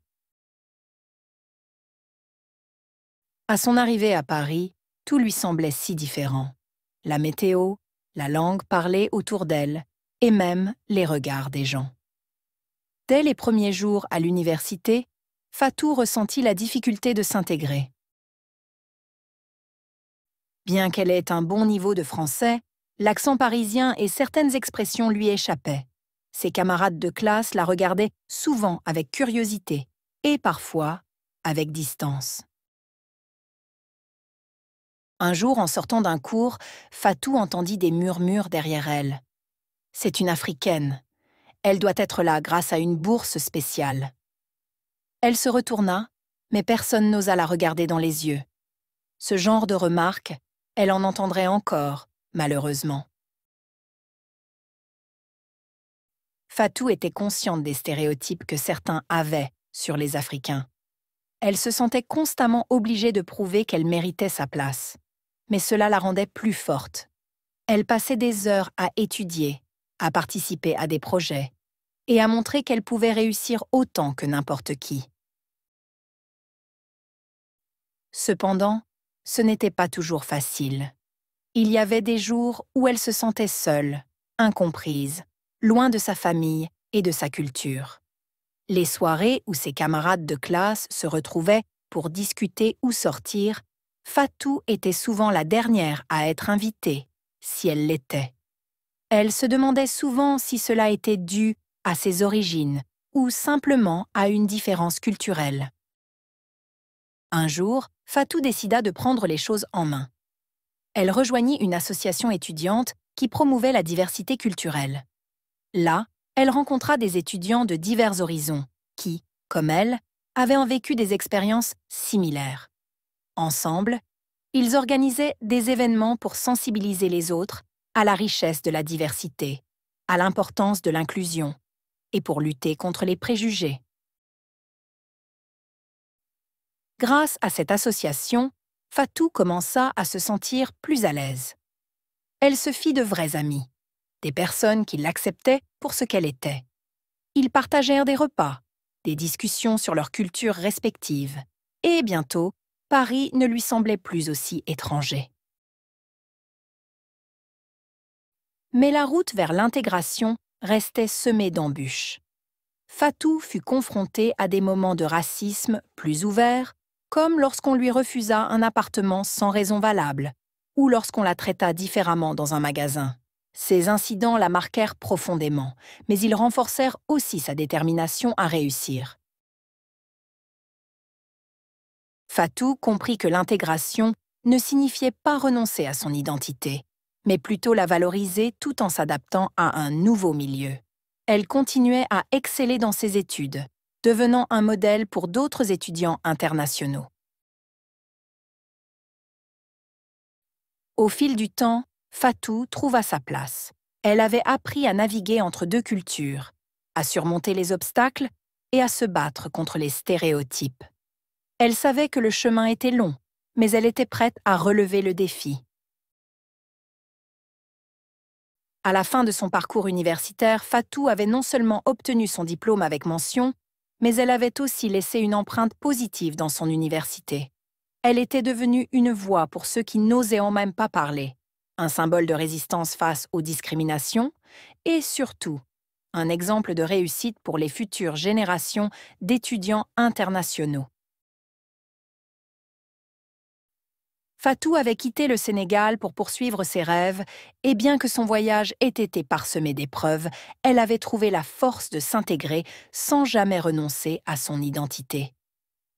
À son arrivée à Paris, tout lui semblait si différent. La météo, la langue parlée autour d'elle, et même les regards des gens. Dès les premiers jours à l'université, Fatou ressentit la difficulté de s'intégrer. Bien qu'elle ait un bon niveau de français, l'accent parisien et certaines expressions lui échappaient. Ses camarades de classe la regardaient souvent avec curiosité et parfois avec distance. Un jour, en sortant d'un cours, Fatou entendit des murmures derrière elle. « C'est une Africaine. Elle doit être là grâce à une bourse spéciale. » Elle se retourna, mais personne n'osa la regarder dans les yeux. Ce genre de remarques, elle en entendrait encore, malheureusement. Fatou était consciente des stéréotypes que certains avaient sur les Africains. Elle se sentait constamment obligée de prouver qu'elle méritait sa place. Mais cela la rendait plus forte. Elle passait des heures à étudier, à participer à des projets et à montrer qu'elle pouvait réussir autant que n'importe qui. Cependant, ce n'était pas toujours facile. Il y avait des jours où elle se sentait seule, incomprise, loin de sa famille et de sa culture. Les soirées où ses camarades de classe se retrouvaient pour discuter ou sortir, Fatou était souvent la dernière à être invitée, si elle l'était. Elle se demandait souvent si cela était dû à ses origines ou simplement à une différence culturelle. Un jour, Fatou décida de prendre les choses en main. Elle rejoignit une association étudiante qui promouvait la diversité culturelle. Là, elle rencontra des étudiants de divers horizons qui, comme elle, avaient vécu des expériences similaires. Ensemble, ils organisaient des événements pour sensibiliser les autres à la richesse de la diversité, à l'importance de l'inclusion et pour lutter contre les préjugés. Grâce à cette association, Fatou commença à se sentir plus à l'aise. Elle se fit de vrais amis, des personnes qui l'acceptaient pour ce qu'elle était. Ils partagèrent des repas, des discussions sur leurs cultures respectives, et bientôt, Paris ne lui semblait plus aussi étranger. Mais la route vers l'intégration restait semée d'embûches. Fatou fut confrontée à des moments de racisme plus ouverts, comme lorsqu'on lui refusa un appartement sans raison valable, ou lorsqu'on la traita différemment dans un magasin. Ces incidents la marquèrent profondément, mais ils renforcèrent aussi sa détermination à réussir. Fatou comprit que l'intégration ne signifiait pas renoncer à son identité, mais plutôt la valoriser tout en s'adaptant à un nouveau milieu. Elle continuait à exceller dans ses études, devenant un modèle pour d'autres étudiants internationaux. Au fil du temps, Fatou trouva sa place. Elle avait appris à naviguer entre deux cultures, à surmonter les obstacles et à se battre contre les stéréotypes. Elle savait que le chemin était long, mais elle était prête à relever le défi. À la fin de son parcours universitaire, Fatou avait non seulement obtenu son diplôme avec mention, mais elle avait aussi laissé une empreinte positive dans son université. Elle était devenue une voix pour ceux qui n'osaient en même pas parler, un symbole de résistance face aux discriminations et surtout, un exemple de réussite pour les futures générations d'étudiants internationaux. Fatou avait quitté le Sénégal pour poursuivre ses rêves, et bien que son voyage ait été parsemé d'épreuves, elle avait trouvé la force de s'intégrer sans jamais renoncer à son identité.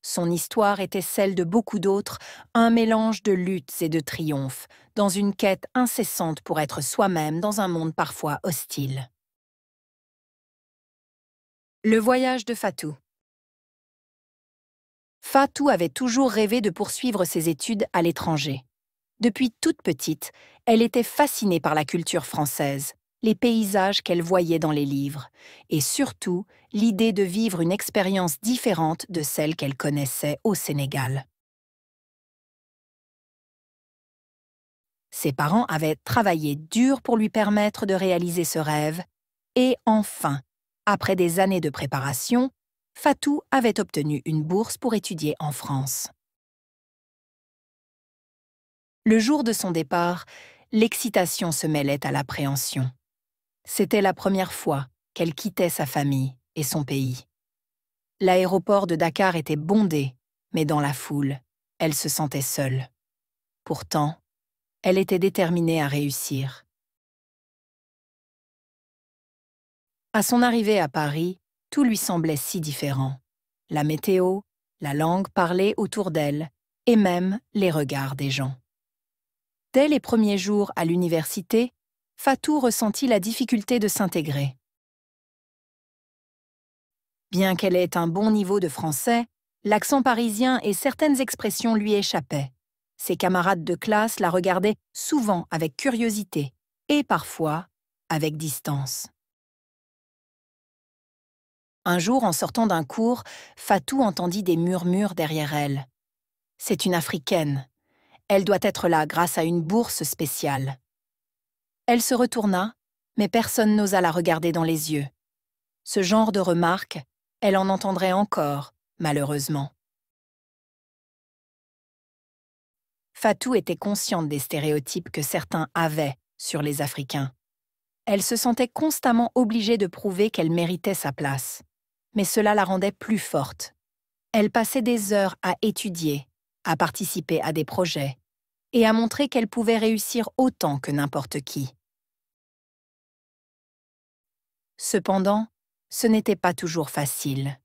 Son histoire était celle de beaucoup d'autres, un mélange de luttes et de triomphes, dans une quête incessante pour être soi-même dans un monde parfois hostile. Le voyage de Fatou. Fatou avait toujours rêvé de poursuivre ses études à l'étranger. Depuis toute petite, elle était fascinée par la culture française, les paysages qu'elle voyait dans les livres, et surtout l'idée de vivre une expérience différente de celle qu'elle connaissait au Sénégal. Ses parents avaient travaillé dur pour lui permettre de réaliser ce rêve, et enfin, après des années de préparation, Fatou avait obtenu une bourse pour étudier en France. Le jour de son départ, l'excitation se mêlait à l'appréhension. C'était la première fois qu'elle quittait sa famille et son pays. L'aéroport de Dakar était bondé, mais dans la foule, elle se sentait seule. Pourtant, elle était déterminée à réussir. À son arrivée à Paris, tout lui semblait si différent. La météo, la langue parlée autour d'elle, et même les regards des gens. Dès les premiers jours à l'université, Fatou ressentit la difficulté de s'intégrer. Bien qu'elle ait un bon niveau de français, l'accent parisien et certaines expressions lui échappaient. Ses camarades de classe la regardaient souvent avec curiosité et parfois avec distance. Un jour, en sortant d'un cours, Fatou entendit des murmures derrière elle. « C'est une Africaine. Elle doit être là grâce à une bourse spéciale. » Elle se retourna, mais personne n'osa la regarder dans les yeux. Ce genre de remarques, elle en entendrait encore, malheureusement. Fatou était consciente des stéréotypes que certains avaient sur les Africains. Elle se sentait constamment obligée de prouver qu'elle méritait sa place. Mais cela la rendait plus forte. Elle passait des heures à étudier, à participer à des projets et à montrer qu'elle pouvait réussir autant que n'importe qui. Cependant, ce n'était pas toujours facile.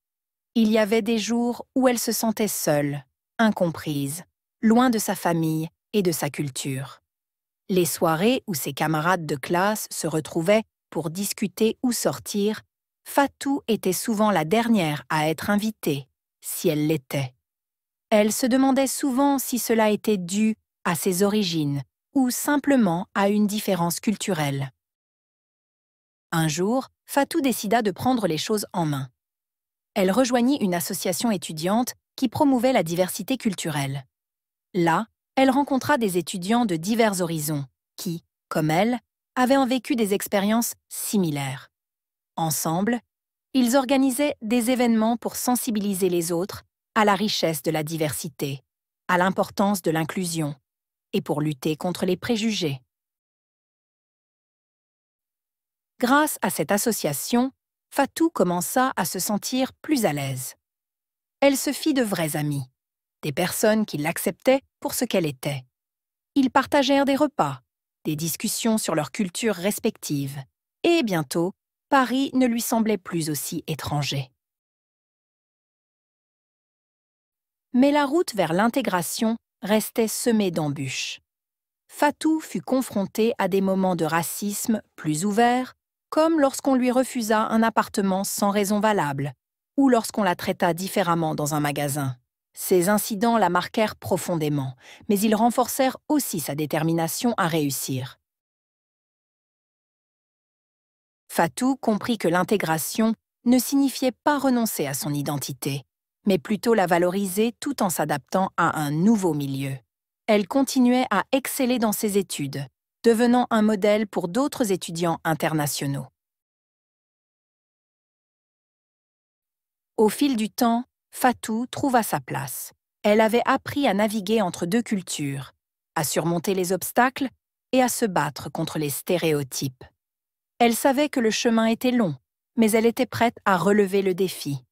Il y avait des jours où elle se sentait seule, incomprise, loin de sa famille et de sa culture. Les soirées où ses camarades de classe se retrouvaient pour discuter ou sortir, Fatou était souvent la dernière à être invitée, si elle l'était. Elle se demandait souvent si cela était dû à ses origines ou simplement à une différence culturelle. Un jour, Fatou décida de prendre les choses en main. Elle rejoignit une association étudiante qui promouvait la diversité culturelle. Là, elle rencontra des étudiants de divers horizons qui, comme elle, avaient vécu des expériences similaires. Ensemble, ils organisaient des événements pour sensibiliser les autres à la richesse de la diversité, à l'importance de l'inclusion et pour lutter contre les préjugés. Grâce à cette association, Fatou commença à se sentir plus à l'aise. Elle se fit de vrais amis, des personnes qui l'acceptaient pour ce qu'elle était. Ils partagèrent des repas, des discussions sur leurs cultures respectives, et bientôt, Paris ne lui semblait plus aussi étranger. Mais la route vers l'intégration restait semée d'embûches. Fatou fut confrontée à des moments de racisme plus ouverts, comme lorsqu'on lui refusa un appartement sans raison valable, ou lorsqu'on la traita différemment dans un magasin. Ces incidents la marquèrent profondément, mais ils renforcèrent aussi sa détermination à réussir. Fatou comprit que l'intégration ne signifiait pas renoncer à son identité, mais plutôt la valoriser tout en s'adaptant à un nouveau milieu. Elle continuait à exceller dans ses études, devenant un modèle pour d'autres étudiants internationaux. Au fil du temps, Fatou trouva sa place. Elle avait appris à naviguer entre deux cultures, à surmonter les obstacles et à se battre contre les stéréotypes. Elle savait que le chemin était long, mais elle était prête à relever le défi.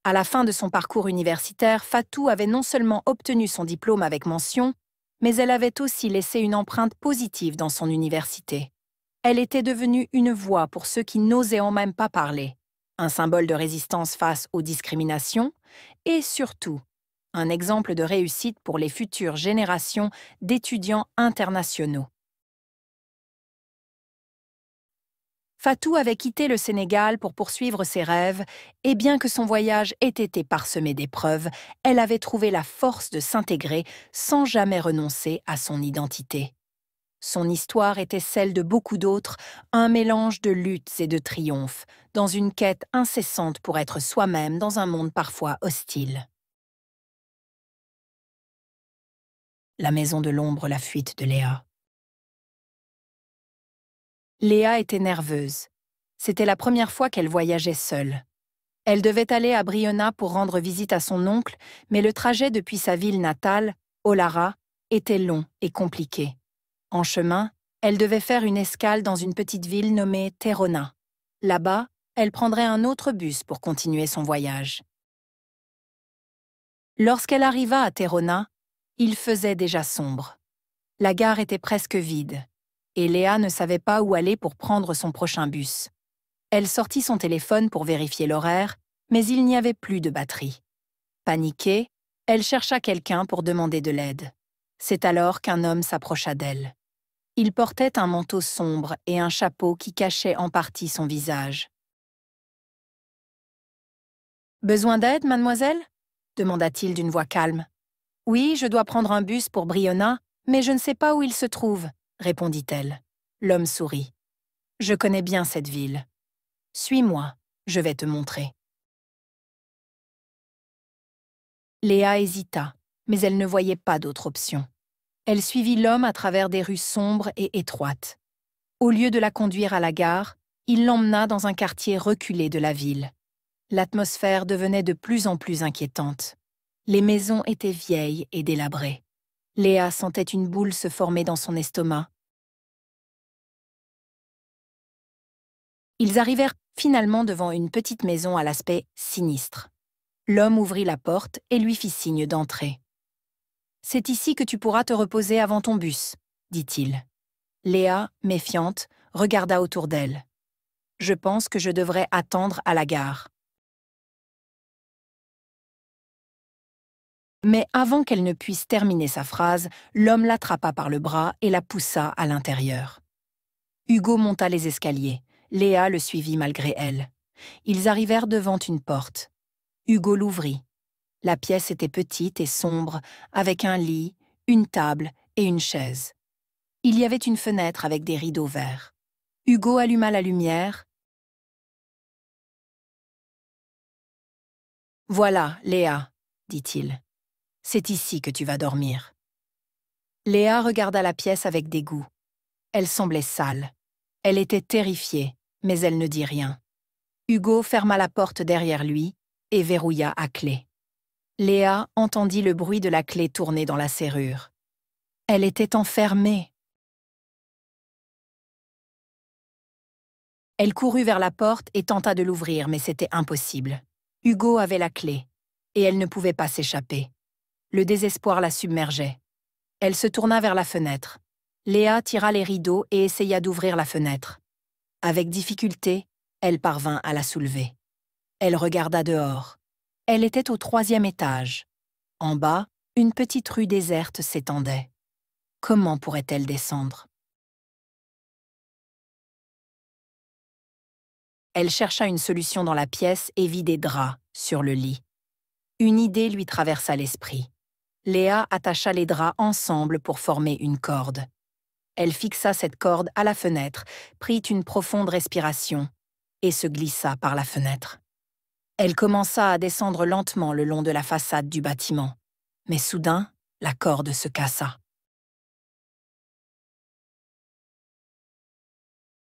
À la fin de son parcours universitaire, Fatou avait non seulement obtenu son diplôme avec mention, mais elle avait aussi laissé une empreinte positive dans son université. Elle était devenue une voix pour ceux qui n'osaient en même pas parler, un symbole de résistance face aux discriminations et surtout, un exemple de réussite pour les futures générations d'étudiants internationaux. Fatou avait quitté le Sénégal pour poursuivre ses rêves, et bien que son voyage ait été parsemé d'épreuves, elle avait trouvé la force de s'intégrer sans jamais renoncer à son identité. Son histoire était celle de beaucoup d'autres, un mélange de luttes et de triomphes, dans une quête incessante pour être soi-même dans un monde parfois hostile. La maison de l'ombre, la fuite de Léa. Léa était nerveuse. C'était la première fois qu'elle voyageait seule. Elle devait aller à Briona pour rendre visite à son oncle, mais le trajet depuis sa ville natale, Olara, était long et compliqué. En chemin, elle devait faire une escale dans une petite ville nommée Terona. Là-bas, elle prendrait un autre bus pour continuer son voyage. Lorsqu'elle arriva à Terona, il faisait déjà sombre. La gare était presque vide, et Léa ne savait pas où aller pour prendre son prochain bus. Elle sortit son téléphone pour vérifier l'horaire, mais il n'y avait plus de batterie. Paniquée, elle chercha quelqu'un pour demander de l'aide. C'est alors qu'un homme s'approcha d'elle. Il portait un manteau sombre et un chapeau qui cachait en partie son visage. « Besoin d'aide, mademoiselle » demanda-t-il d'une voix calme. « Oui, je dois prendre un bus pour Briona, mais je ne sais pas où il se trouve, » répondit-elle. L'homme sourit. « Je connais bien cette ville. Suis-moi, je vais te montrer. » Léa hésita, mais elle ne voyait pas d'autre option. Elle suivit l'homme à travers des rues sombres et étroites. Au lieu de la conduire à la gare, il l'emmena dans un quartier reculé de la ville. L'atmosphère devenait de plus en plus inquiétante. Les maisons étaient vieilles et délabrées. Léa sentait une boule se former dans son estomac. Ils arrivèrent finalement devant une petite maison à l'aspect sinistre. L'homme ouvrit la porte et lui fit signe d'entrer. « C'est ici que tu pourras te reposer avant ton bus, » dit-il. Léa, méfiante, regarda autour d'elle. « Je pense que je devrais attendre à la gare. » Mais avant qu'elle ne puisse terminer sa phrase, l'homme l'attrapa par le bras et la poussa à l'intérieur. Hugo monta les escaliers. Léa le suivit malgré elle. Ils arrivèrent devant une porte. Hugo l'ouvrit. La pièce était petite et sombre, avec un lit, une table et une chaise. Il y avait une fenêtre avec des rideaux verts. Hugo alluma la lumière. « Voilà, Léa, » dit-il. « C'est ici que tu vas dormir. » Léa regarda la pièce avec dégoût. Elle semblait sale. Elle était terrifiée, mais elle ne dit rien. Hugo ferma la porte derrière lui et verrouilla à clé. Léa entendit le bruit de la clé tourner dans la serrure. Elle était enfermée. Elle courut vers la porte et tenta de l'ouvrir, mais c'était impossible. Hugo avait la clé, et elle ne pouvait pas s'échapper. Le désespoir la submergeait. Elle se tourna vers la fenêtre. Léa tira les rideaux et essaya d'ouvrir la fenêtre. Avec difficulté, elle parvint à la soulever. Elle regarda dehors. Elle était au 3e étage. En bas, une petite rue déserte s'étendait. Comment pourrait-elle descendre? Elle chercha une solution dans la pièce et vit des draps sur le lit. Une idée lui traversa l'esprit. Léa attacha les draps ensemble pour former une corde. Elle fixa cette corde à la fenêtre, prit une profonde respiration et se glissa par la fenêtre. Elle commença à descendre lentement le long de la façade du bâtiment. Mais soudain, la corde se cassa.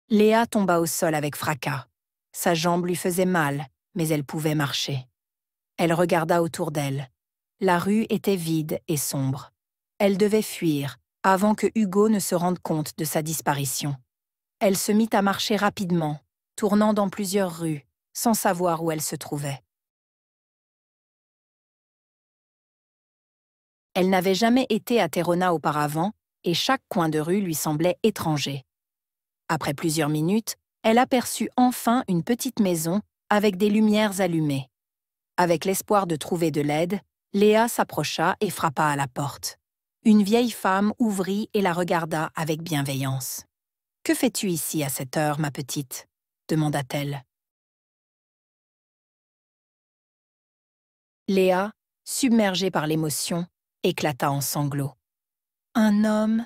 Léa tomba au sol avec fracas. Sa jambe lui faisait mal, mais elle pouvait marcher. Elle regarda autour d'elle. La rue était vide et sombre. Elle devait fuir avant que Hugo ne se rende compte de sa disparition. Elle se mit à marcher rapidement, tournant dans plusieurs rues, sans savoir où elle se trouvait. Elle n'avait jamais été à Terona auparavant et chaque coin de rue lui semblait étranger. Après plusieurs minutes, elle aperçut enfin une petite maison avec des lumières allumées. Avec l'espoir de trouver de l'aide, Léa s'approcha et frappa à la porte. Une vieille femme ouvrit et la regarda avec bienveillance. « Que fais-tu ici à cette heure, ma petite ?» demanda-t-elle. Léa, submergée par l'émotion, éclata en sanglots. « Un homme,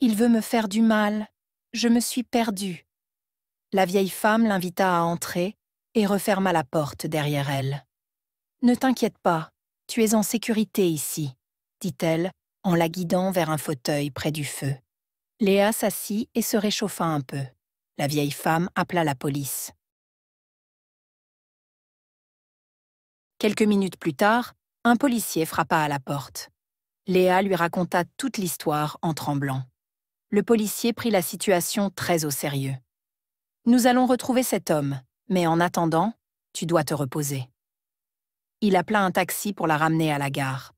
il veut me faire du mal, je me suis perdue. » La vieille femme l'invita à entrer et referma la porte derrière elle. « Ne t'inquiète pas, tu es en sécurité ici, » dit-elle en la guidant vers un fauteuil près du feu. Léa s'assit et se réchauffa un peu. La vieille femme appela la police. Quelques minutes plus tard, un policier frappa à la porte. Léa lui raconta toute l'histoire en tremblant. Le policier prit la situation très au sérieux. « Nous allons retrouver cet homme, mais en attendant, tu dois te reposer. » Il appela un taxi pour la ramener à la gare.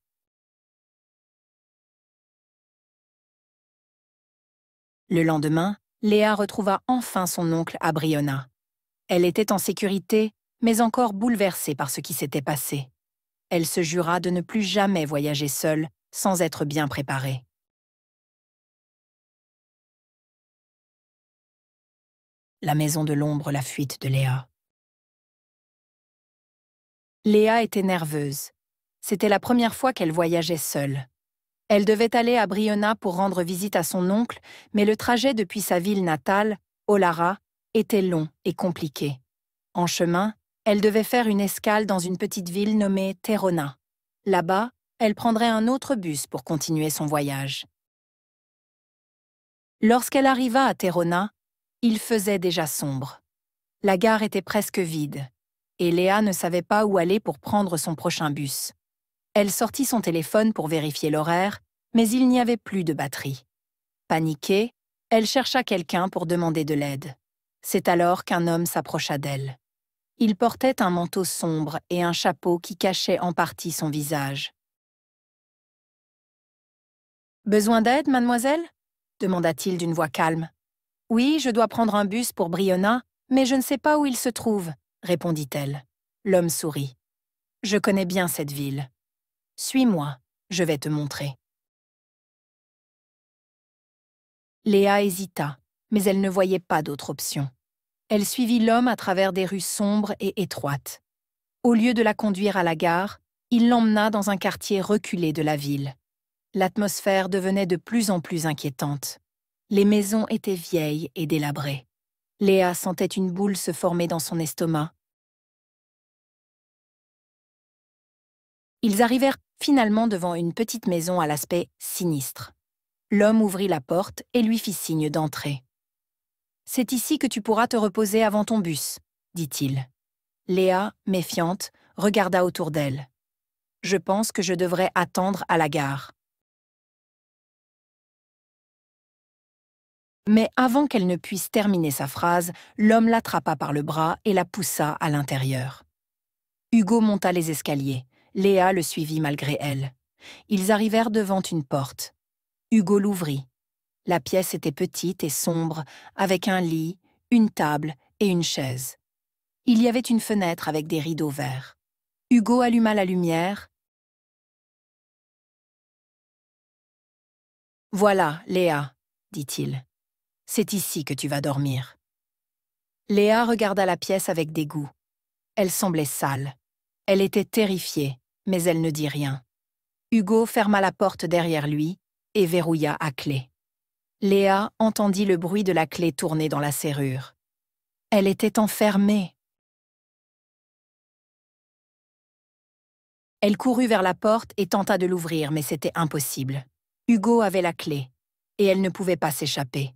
Le lendemain, Léa retrouva enfin son oncle à Briona. Elle était en sécurité, mais encore bouleversée par ce qui s'était passé. Elle se jura de ne plus jamais voyager seule sans être bien préparée. La maison de l'ombre, la fuite de Léa. Léa était nerveuse. C'était la première fois qu'elle voyageait seule. Elle devait aller à Briona pour rendre visite à son oncle, mais le trajet depuis sa ville natale, Olara, était long et compliqué. En chemin, elle devait faire une escale dans une petite ville nommée Terona. Là-bas, elle prendrait un autre bus pour continuer son voyage. Lorsqu'elle arriva à Terona, il faisait déjà sombre. La gare était presque vide, et Léa ne savait pas où aller pour prendre son prochain bus. Elle sortit son téléphone pour vérifier l'horaire, mais il n'y avait plus de batterie. Paniquée, elle chercha quelqu'un pour demander de l'aide. C'est alors qu'un homme s'approcha d'elle. Il portait un manteau sombre et un chapeau qui cachait en partie son visage. « Besoin d'aide, mademoiselle ?» demanda-t-il d'une voix calme. « Oui, je dois prendre un bus pour Briona, mais je ne sais pas où il se trouve, » répondit-elle. L'homme sourit. « Je connais bien cette ville. Suis-moi, je vais te montrer. » Léa hésita, mais elle ne voyait pas d'autre option. Elle suivit l'homme à travers des rues sombres et étroites. Au lieu de la conduire à la gare, il l'emmena dans un quartier reculé de la ville. L'atmosphère devenait de plus en plus inquiétante. Les maisons étaient vieilles et délabrées. Léa sentait une boule se former dans son estomac. Ils arrivèrent finalement devant une petite maison à l'aspect sinistre. L'homme ouvrit la porte et lui fit signe d'entrer. « C'est ici que tu pourras te reposer avant ton bus, » dit-il. Léa, méfiante, regarda autour d'elle. « Je pense que je devrais attendre à la gare. » Mais avant qu'elle ne puisse terminer sa phrase, l'homme l'attrapa par le bras et la poussa à l'intérieur. Hugo monta les escaliers. Léa le suivit malgré elle. Ils arrivèrent devant une porte. Hugo l'ouvrit. La pièce était petite et sombre, avec un lit, une table et une chaise. Il y avait une fenêtre avec des rideaux verts. Hugo alluma la lumière. « Voilà, Léa, » dit-il. « C'est ici que tu vas dormir. » Léa regarda la pièce avec dégoût. Elle semblait sale. Elle était terrifiée, mais elle ne dit rien. Hugo ferma la porte derrière lui et verrouilla à clé. Léa entendit le bruit de la clé tourner dans la serrure. Elle était enfermée. Elle courut vers la porte et tenta de l'ouvrir, mais c'était impossible. Hugo avait la clé, et elle ne pouvait pas s'échapper.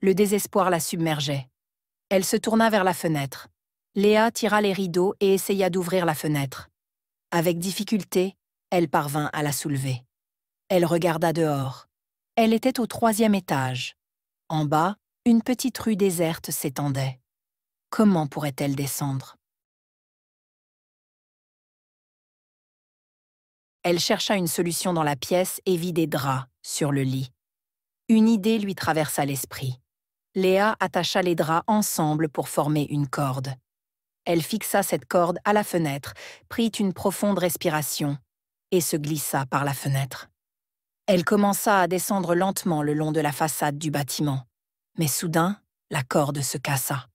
Le désespoir la submergeait. Elle se tourna vers la fenêtre. Léa tira les rideaux et essaya d'ouvrir la fenêtre. Avec difficulté, elle parvint à la soulever. Elle regarda dehors. Elle était au 3e étage. En bas, une petite rue déserte s'étendait. Comment pourrait-elle descendre? Elle chercha une solution dans la pièce et vit des draps sur le lit. Une idée lui traversa l'esprit. Léa attacha les draps ensemble pour former une corde. Elle fixa cette corde à la fenêtre, prit une profonde respiration et se glissa par la fenêtre. Elle commença à descendre lentement le long de la façade du bâtiment. Mais soudain, la corde se cassa.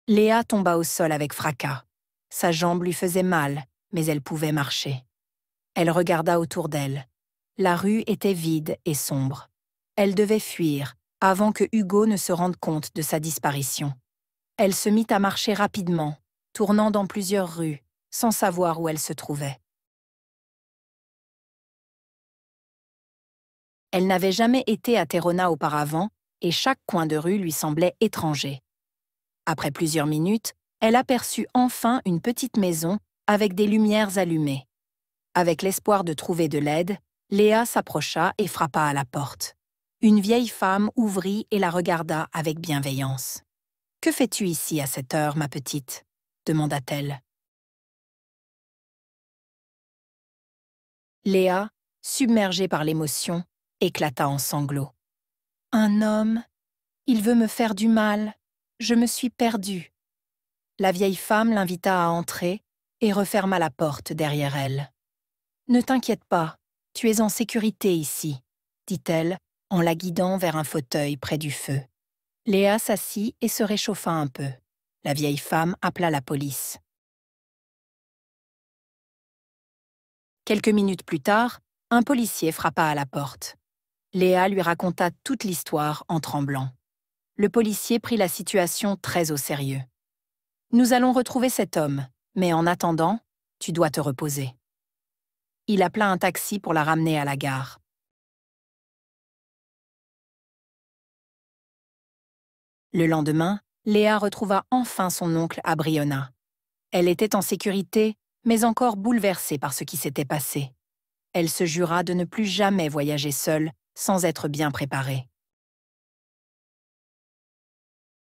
Léa tomba au sol avec fracas. Sa jambe lui faisait mal, mais elle pouvait marcher. Elle regarda autour d'elle. La rue était vide et sombre. Elle devait fuir avant que Hugo ne se rende compte de sa disparition. Elle se mit à marcher rapidement, tournant dans plusieurs rues, sans savoir où elle se trouvait. Elle n'avait jamais été à Terona auparavant et chaque coin de rue lui semblait étranger. Après plusieurs minutes, elle aperçut enfin une petite maison avec des lumières allumées. Avec l'espoir de trouver de l'aide, Léa s'approcha et frappa à la porte. Une vieille femme ouvrit et la regarda avec bienveillance. « Que fais-tu ici à cette heure, ma petite ?» demanda-t-elle. Léa, submergée par l'émotion, éclata en sanglots. « Un homme, il veut me faire du mal. Je me suis perdue. » La vieille femme l'invita à entrer et referma la porte derrière elle. « Ne t'inquiète pas, tu es en sécurité ici, » dit-elle en la guidant vers un fauteuil près du feu. Léa s'assit et se réchauffa un peu. La vieille femme appela la police. Quelques minutes plus tard, un policier frappa à la porte. Léa lui raconta toute l'histoire en tremblant. Le policier prit la situation très au sérieux. « Nous allons retrouver cet homme, mais en attendant, tu dois te reposer. » Il appela un taxi pour la ramener à la gare. Le lendemain, Léa retrouva enfin son oncle à Briona. Elle était en sécurité, mais encore bouleversée par ce qui s'était passé. Elle se jura de ne plus jamais voyager seule sans être bien préparée.